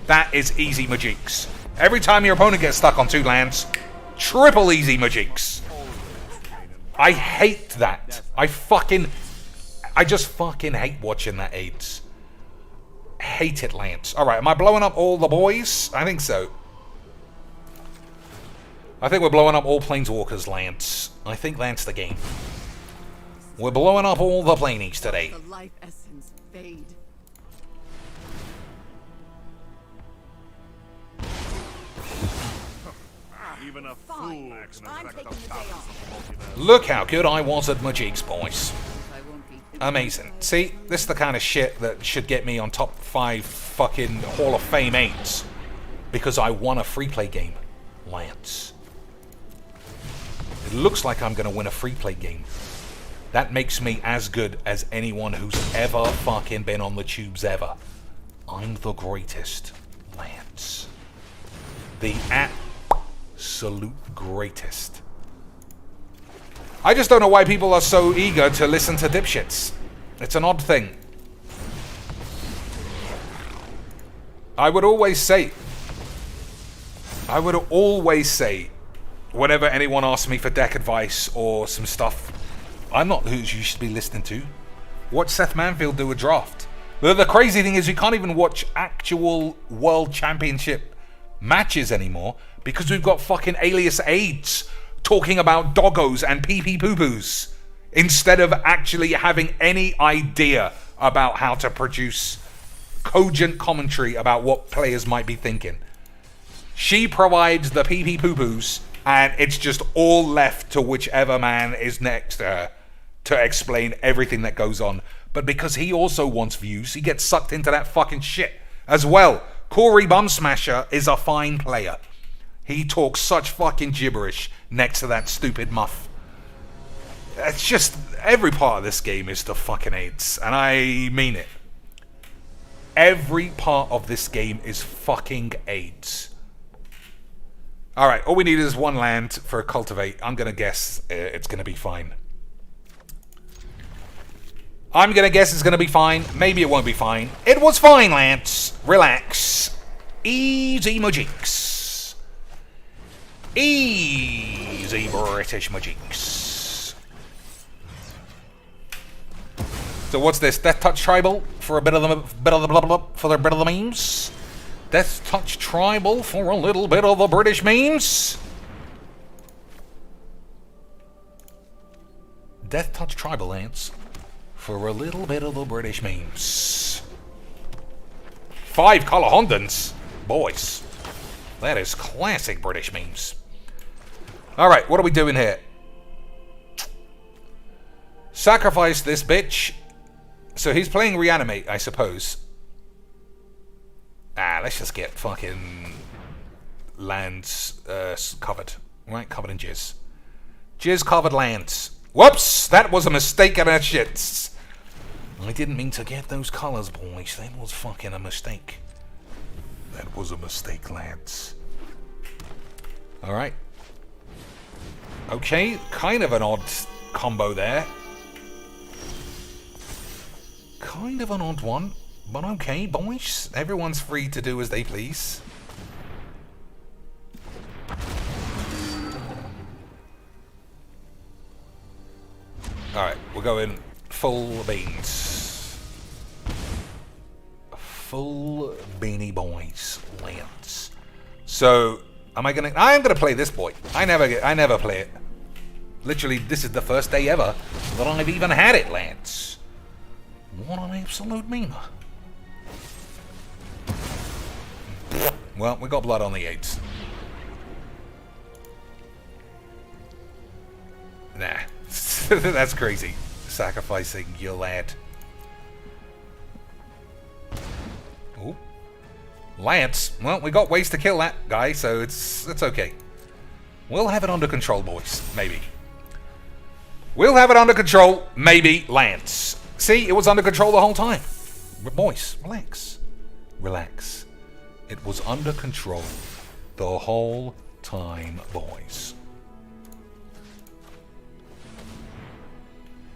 that is easy magics. Every time your opponent gets stuck on 2 lands, triple easy magics. I hate that. I just fucking hate watching that AIDS. Hate it, Lance. Alright, am I blowing up all the boys? I think so. I think we're blowing up all Planeswalkers, Lance. I think that's the game. We're blowing up all the planies today. The life essence fade. Even a fool Fine. can I'm affect taking the the day balance off. of the multiverse. Look how good I was at my jigs, boys. I won't be. Amazing. See, this is the kind of shit that should get me on top 5 fucking Hall of Fame 8s. Because I won a free play game. Lance. It looks like I'm going to win a free play game. That makes me as good as anyone who's ever fucking been on the tubes ever. I'm the greatest, Lance. The absolute greatest. I just don't know why people are so eager to listen to dipshits. It's an odd thing. I would always say, whenever anyone asks me for deck advice or some stuff, I'm not who you should be listening to. Watch Seth Manfield do a draft. The crazy thing is you can't even watch actual World Championship matches anymore because we've got fucking alias AIDS talking about doggos and pee-pee poo-poos instead of actually having any idea about how to produce cogent commentary about what players might be thinking. She provides the pee-pee poo-poos and it's just all left to whichever man is next to her to explain everything that goes on. But because he also wants views, he gets sucked into that fucking shit as well. Corey Bumsmasher is a fine player. He talks such fucking gibberish next to that stupid muff. It's just, every part of this game is the fucking AIDS, and I mean it. Every part of this game is fucking AIDS. Alright, all we need is 1 land for a cultivate. I'm gonna guess it's gonna be fine. I'm gonna guess it's gonna be fine. Maybe it won't be fine. It was fine, Lance. Relax. Easy majinks. Easy British majinks. So what's this? Death Touch Tribal for a bit of the memes. Death Touch Tribal for a little bit of the British memes. Death Touch Tribal, Lance, for a little bit of the British memes. 5 color Hondons, boys. That is classic British memes. All right, what are we doing here? Sacrifice this bitch. So he's playing Reanimate, I suppose. Let's just get fucking lands covered. Right, covered in jizz. Jizz covered lands. Whoops! That was a mistake and a shits. I didn't mean to get those colors, boys. That was fucking a mistake. That was a mistake, lads. Alright. Okay, kind of an odd combo there. Kind of an odd one. But okay, boys. Everyone's free to do as they please. Alright, we're going full beans. Full beanie boys. Lance. So, I'm gonna play this boy. I never play it. Literally, this is the first day ever that I've even had it, Lance. What an absolute memer. Well, we got blood on the 8s. Nah. That's crazy. Sacrificing your lad. Ooh. Lance. Well, we got ways to kill that guy, so it's okay. We'll have it under control, boys. Maybe. We'll have it under control. Maybe, Lance. See, it was under control the whole time. Boys, relax. Relax. It was under control the whole time, boys.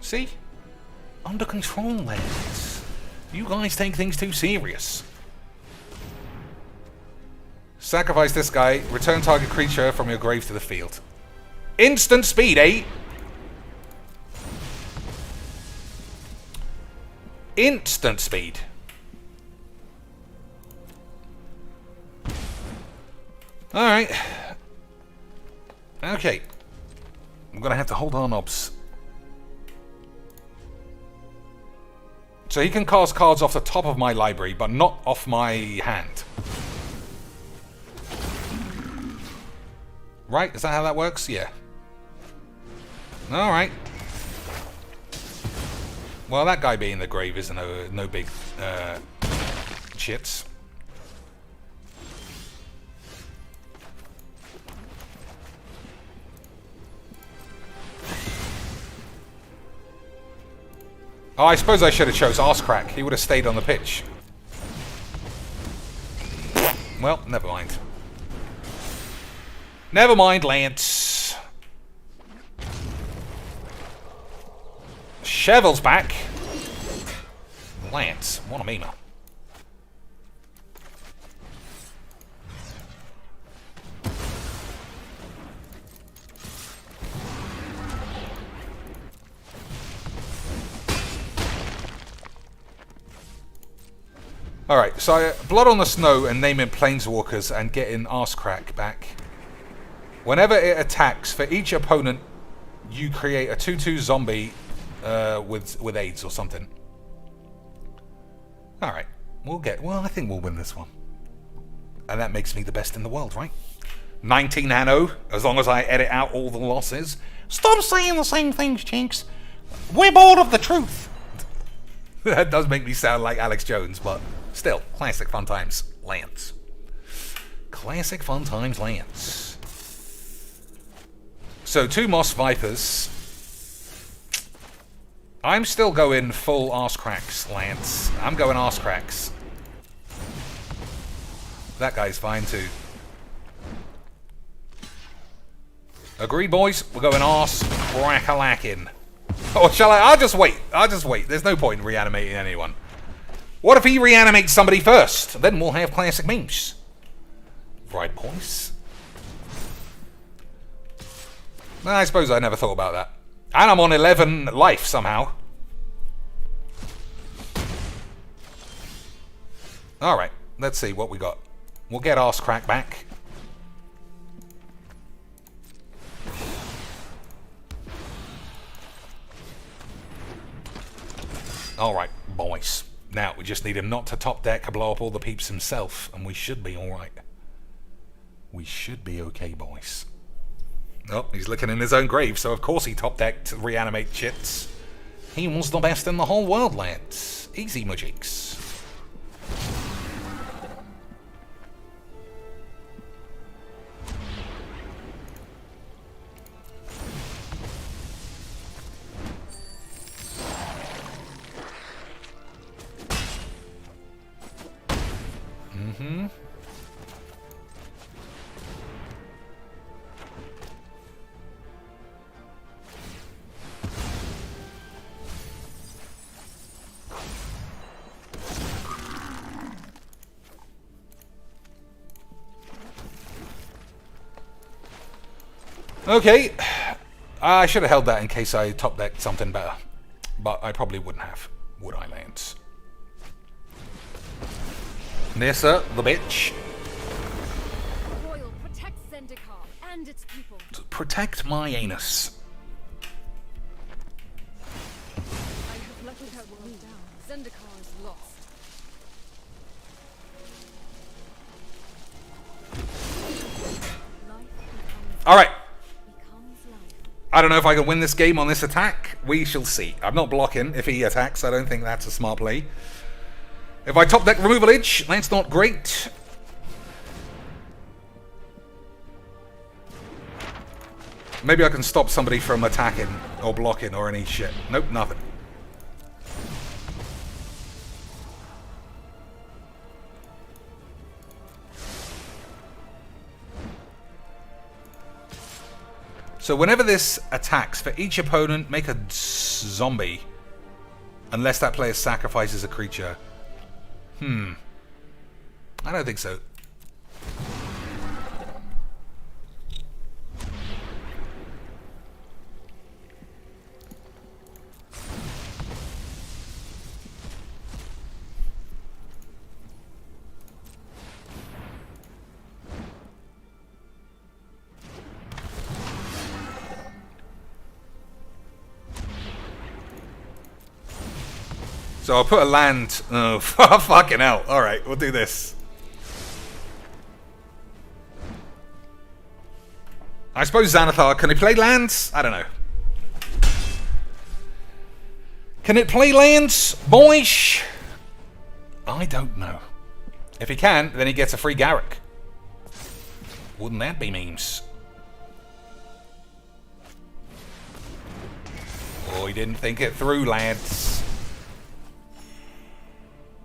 See? Under control, lads. You guys take things too serious. Sacrifice this guy. Return target creature from your grave to the field. Instant speed, eh? Instant speed. Alright. Okay. I'm gonna have to hold our knobs. So he can cast cards off the top of my library, but not off my hand. Right? Is that how that works? Yeah. Alright. Well, that guy being in the grave is no big shits. Oh, I suppose I should have chose Arsecrack. He would have stayed on the pitch. Well, never mind. Never mind, Lance. Chevel's back. Lance, what a memer. Alright, so Blood on the Snow and naming Planeswalkers and getting Arsecrack back. Whenever it attacks, for each opponent, you create a 2/2 zombie with AIDS or something. Alright, well, I think we'll win this one. And that makes me the best in the world, right? 19-0, as long as I edit out all the losses. Stop saying the same things, Jinx. We're bored of the truth. That does make me sound like Alex Jones, but still, classic fun times, Lance. Classic fun times, Lance. So 2 Moss Vipers. I'm still going full Arsecracks, Lance. I'm going Arsecracks. That guy's fine too. Agreed, boys? We're going Arsecrack-a-lackin'. Or shall I? I'll just wait. There's no point in reanimating anyone. What if he reanimates somebody first? Then we'll have classic memes. Right, boys? I suppose I never thought about that. And I'm on 11 life somehow. Alright, let's see what we got. We'll get Arsecrack back. Alright, boys. Now, we just need him not to top deck, blow up all the peeps himself, and we should be alright. We should be okay, boys. Oh, he's looking in his own grave, so of course he top decked to reanimate chits. He was the best in the whole world, lads. Easy, mujiks. Okay, I should have held that in case I top decked something better, but I probably wouldn't have, would I, Lance? Nissa, the bitch. Royal, protect Zendikar and its people. Protect my anus. I have let her world down. Zendikar is lost. All right. Becomes life. I don't know if I can win this game on this attack. We shall see. I'm not blocking if he attacks. I don't think that's a smart play. If I top deck Removalage, that's not great. Maybe I can stop somebody from attacking or blocking or any shit. Nope, nothing. So whenever this attacks, for each opponent, make a zombie. Unless that player sacrifices a creature. I don't think so. So I'll put a land. Oh, fucking hell. Alright, we'll do this. I suppose Xanathar, can he play lands? I don't know. Can it play lands, boys? I don't know. If he can, then he gets a free Garrick. Wouldn't that be memes? Oh, he didn't think it through, lads.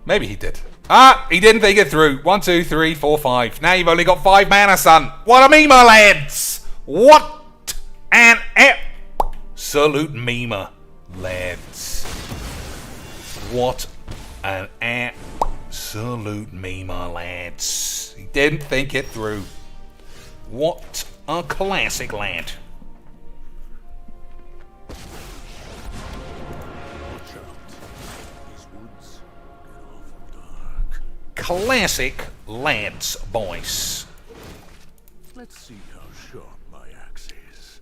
Maybe he did. Ah, he didn't think it through. 1, 2, 3, 4, 5. Now you've only got 5 mana, son. What a meme, lads! What an absolute meme, lads. What an absolute meme, lads. He didn't think it through. What a classic lad. Classic lads, boys. Let's see how sharp my axe is.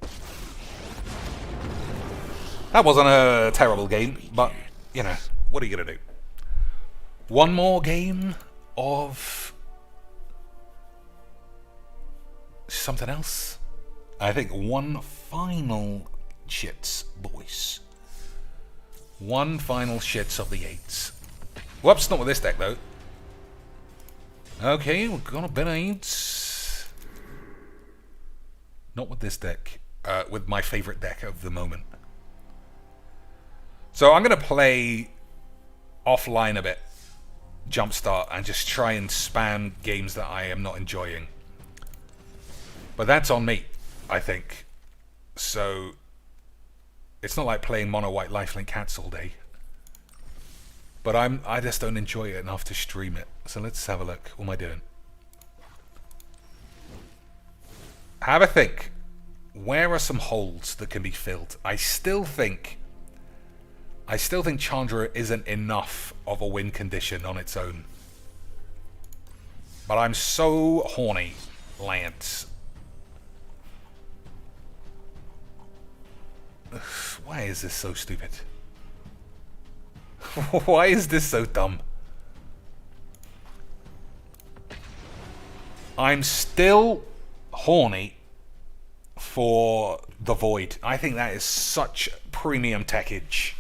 That wasn't a terrible game, but, you know, what are you going to do? One more game of something else? I think one final shits, boys. One final shits of the 8s. Whoops, not with this deck, though. Okay, we've got a bit of 8s. Not with this deck. With my favorite deck of the moment. So I'm going to play offline a bit. Jumpstart and just try and spam games that I am not enjoying. But that's on me, I think. So it's not like playing Mono White Lifelink Cats all day. But I just don't enjoy it enough to stream it. So let's have a look. What am I doing? Have a think. Where are some holes that can be filled? I still think Chandra isn't enough of a win condition on its own. But I'm so horny, Lance. Why is this so stupid? Why is this so dumb? I'm still horny for the Void. I think that is such premium techage.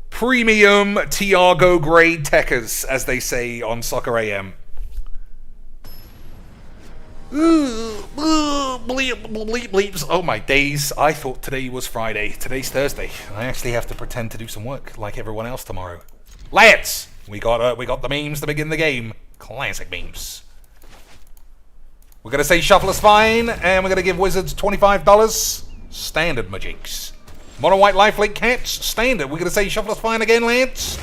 Premium Tiago grade techers, as they say on Soccer AM. Bleeps. Oh my days. I thought today was Friday. Today's Thursday. I actually have to pretend to do some work like everyone else tomorrow. Lads! We got the memes to begin the game. Classic memes. We're going to say Shuffle is fine, and we're going to give Wizards $25. Standard Majiks. Mono White Lifelink Cats. Standard. We're going to say Shuffle is fine again, lads.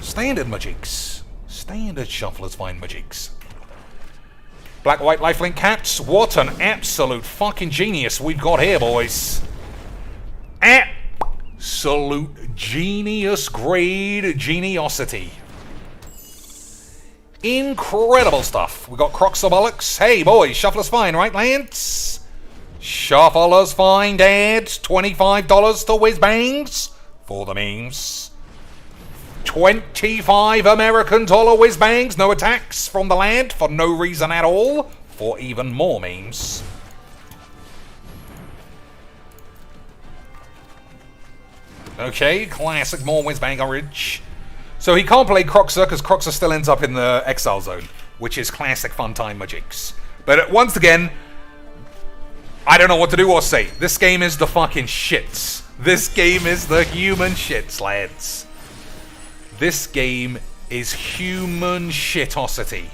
Standard Majiks. Standard Shuffle is fine Majiks. Black White Lifelink Cats. What an absolute fucking genius we've got here, boys. Absolute genius grade geniosity. Incredible stuff. We got Croxabolics. Hey, boys, Shuffle is fine, right, lads? Shuffle is fine, dads. $25 to Whiz Bangs for the memes. 25 American dollar Whiz Bangs. No attacks from the land for no reason at all. For even more memes. Okay, classic more Whiz Bang Ridge. So he can't play Croxer because Croxer still ends up in the exile zone, which is classic fun time Majiks. But once again, I don't know what to do or say. This game is the fucking shits. This game is the human shits, lads. This game is human shitosity.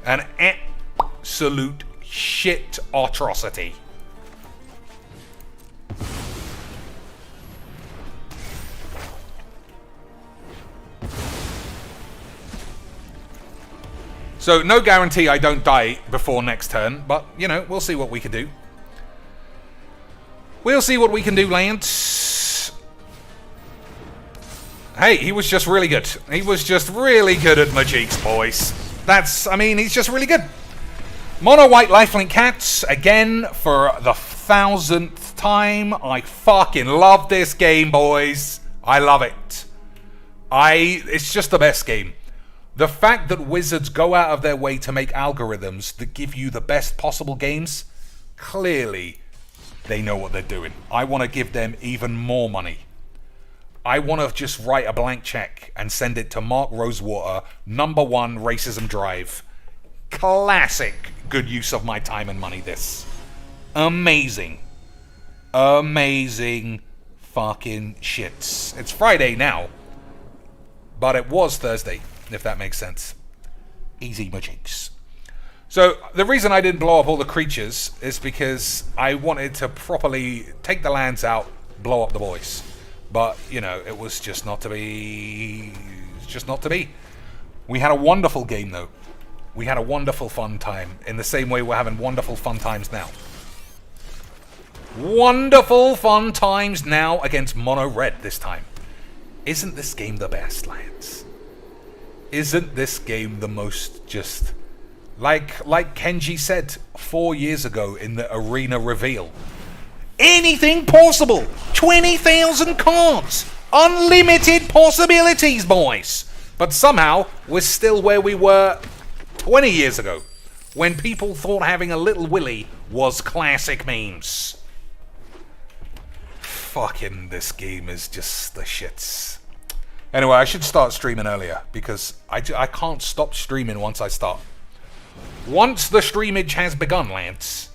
An absolute shit atrocity. So, no guarantee I don't die before next turn, but, you know, we'll see what we can do. We'll see what we can do, Lance. Hey, he was just really good. He was just really good at Majiks, boys. He's just really good. Mono White Lifelink Cats, again, for the 1000th time. I fucking love this game, boys. I love it. It's just the best game. The fact that Wizards go out of their way to make algorithms that give you the best possible games, clearly they know what they're doing. I want to give them even more money. I want to just write a blank check and send it to Mark Rosewater, #1 Racism Drive. Classic good use of my time and money, this. Amazing. Amazing fucking shits. It's Friday now, but it was Thursday, if that makes sense. Easy magics. So, the reason I didn't blow up all the creatures is because I wanted to properly take the lands out, blow up the boys. But, you know, it was just not to be. It's just not to be. We had a wonderful game, though. We had a wonderful fun time, in the same way we're having wonderful fun times now. Wonderful fun times now against Mono Red this time. Isn't this game the best, lads? Isn't this game the most just... Like Kenji said 4 years ago in the arena reveal. Anything possible! 20,000 cards! Unlimited possibilities, boys! But somehow, we're still where we were 20 years ago, when people thought having a little Willy was classic memes. Fucking this game is just the shits. Anyway, I should start streaming earlier, because I can't stop streaming once I start. Once the streamage has begun, Lance,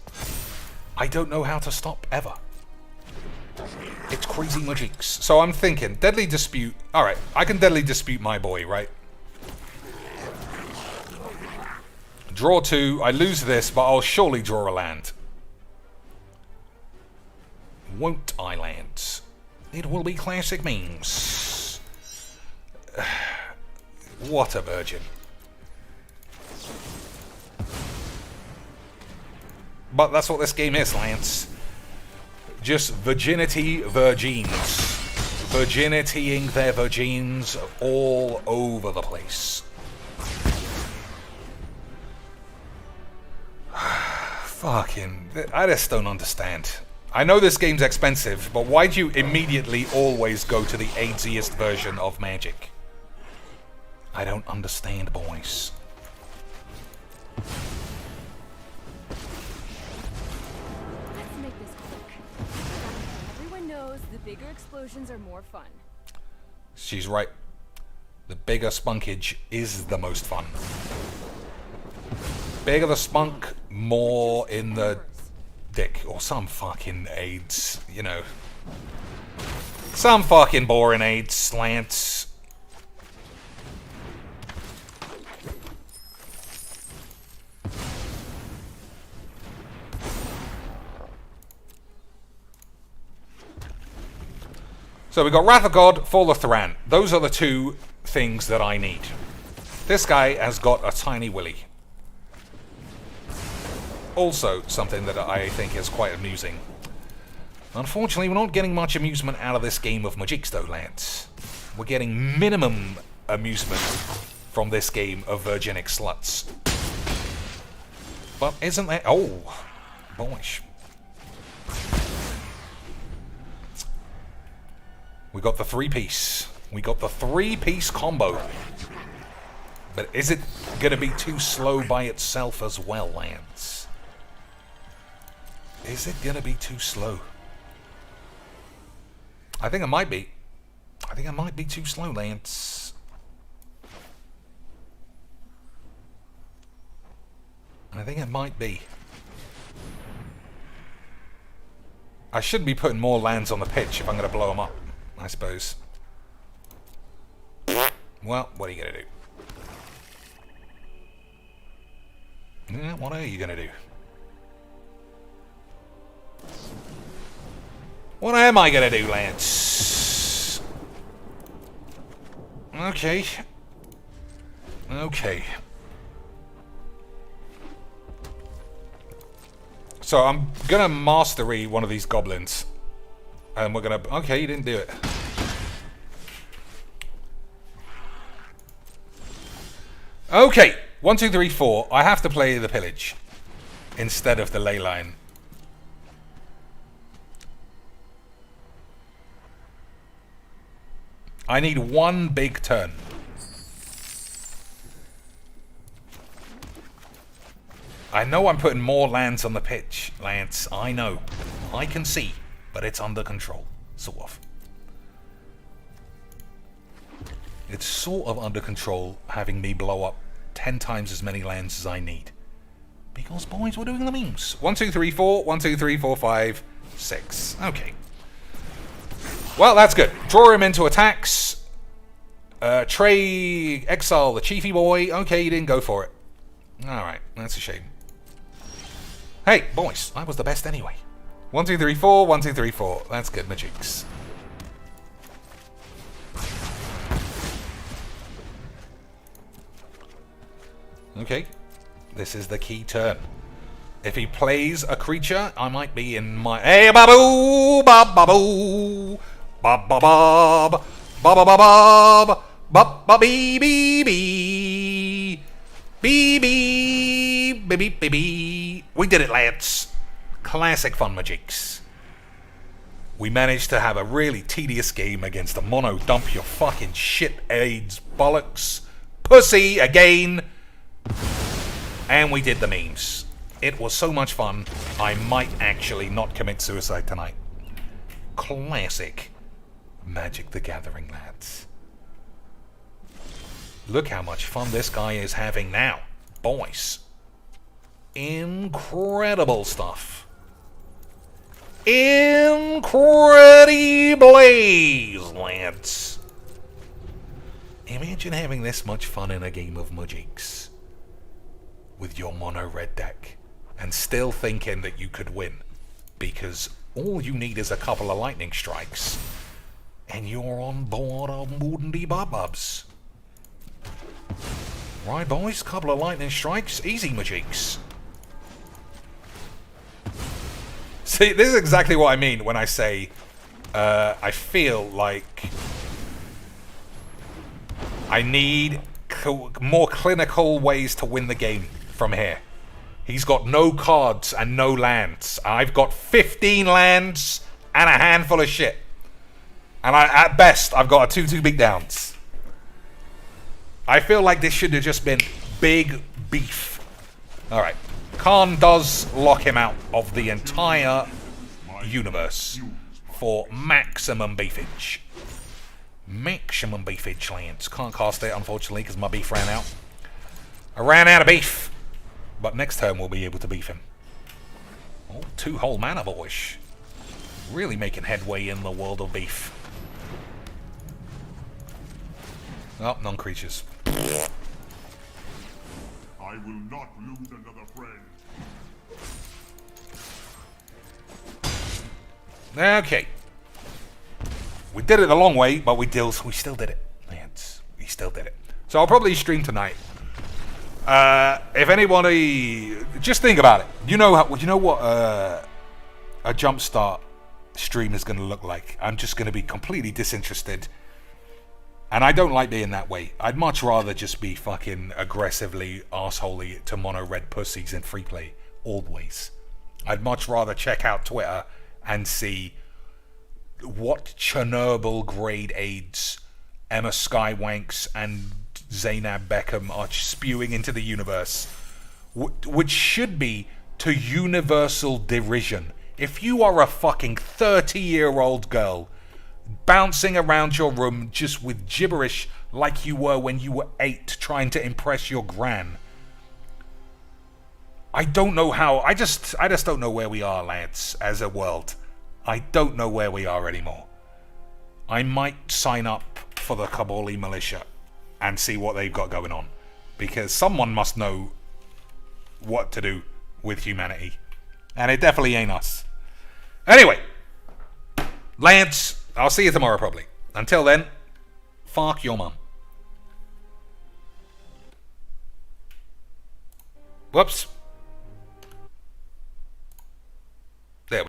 I don't know how to stop ever. It's crazy magics. So I'm thinking, Deadly Dispute. Alright, I can Deadly Dispute my boy, right? Draw 2, I lose this, but I'll surely draw a land. Won't I, lads? It will be classic memes. What a virgin. But that's what this game is, Lance. Just virginity virgins. Virginitying their virgins all over the place. Fucking... I just don't understand. I know this game's expensive, but why do you immediately always go to the AIDSiest version of Magic? I don't understand, boys. Let's make this quick. Everyone knows the bigger explosions are more fun. She's right. The bigger spunkage is the most fun. Bigger the spunk, more in the dick. Or some fucking AIDS, you know. Some fucking boring AIDS slants. So we got Wrath of God, Fall of Thran. Those are the two things that I need. This guy has got a tiny willy. Also, something that I think is quite amusing. Unfortunately, we're not getting much amusement out of this game of Magics, though, lads. We're getting minimum amusement from this game of Virginic Sluts. But isn't that... Oh, boyish. We got the three-piece. We got the three-piece combo. But is it going to be too slow by itself as well, lads? Is it going to be too slow? I think it might be. I think it might be too slow, Lance. I think it might be. I shouldn't be putting more lands on the pitch if I'm going to blow them up, I suppose. Well, what are you going to do? Yeah, what are you going to do? What am I going to do, Lance? Okay. Okay. So I'm going to mastery one of these goblins. And we're going to... Okay, you didn't do it. Okay. 1, 2, 3, 4. I have to play the pillage instead of the ley line. I need one big turn. I know I'm putting more lands on the pitch, Lance. I know. I can see, but it's under control. Sort of. It's sort of under control having me blow up 10 times as many lands as I need. Because, boys, we're doing the memes. 1, 2, 3, 4. 1, 2, 3, 4, 5, 6. Okay. Well, that's good. Draw him into attacks. Trey, exile the Chiefy boy. Okay, you didn't go for it. Alright, that's a shame. Hey, boys, I was the best anyway. 1, 2, 3, 4. 1, 2, 3, 4. That's good, Magics. Okay, this is the key turn. If he plays a creature, I might be in my... Hey, baboo! Baboo! Bob, bob, bob! Bob, bob, bob! Bob, bob, bee, bee, bee! Bee, bee! Bee, bee, bee, bee! We did it, lads! Classic fun, Magics. We managed to have a really tedious game against a mono dump your fucking shit AIDS bollocks pussy again. And we did the memes. It was so much fun, I might actually not commit suicide tonight. Classic Magic the Gathering, lads. Look how much fun this guy is having now. Boys. Incredible stuff. Incredibles, lads. Imagine having this much fun in a game of Magics with your mono red deck and still thinking that you could win, because all you need is a couple of lightning strikes and you're on board of Moody Bubs. Right, boys, couple of lightning strikes, easy, Magics. See, this is exactly what I mean when I say I feel like I need more clinical ways to win the game from here. He's got no cards and no lands. I've got 15 lands and a handful of shit. And at best, I've got a 2-2 big downs. I feel like this should have just been big beef. Alright. Khan does lock him out of the entire universe for maximum beefage. Maximum beefage, lands. Can't cast it, unfortunately, because my beef ran out. I ran out of beef. But next turn we'll be able to beef him. Oh, 2 whole mana, boys. Really making headway in the world of beef. Oh, non-creatures. I will not lose another friend. Okay. We did it the long way, but we still did it. Lads, we still did it. So I'll probably stream tonight. If anybody, just think about it. You know what a Jumpstart stream is going to look like. I'm just going to be completely disinterested, and I don't like being that way. I'd much rather just be fucking aggressively arseholey to mono red pussies in free play always. I'd much rather check out Twitter and see what Chernobyl grade AIDS Emma Skywanks and Zainab Beckham are spewing into the universe, which should be to universal derision. If you are a fucking 30-year-old girl bouncing around your room just with gibberish like you were when you were 8 trying to impress your gran, I don't know how. I just don't know where we are, lads, as a world. I don't know where we are anymore. I might sign up for the Kabuli militia and see what they've got going on, because someone must know what to do with humanity, and it definitely ain't us. Anyway, lads, I'll see you tomorrow probably. Until then, fuck your mum. Whoops.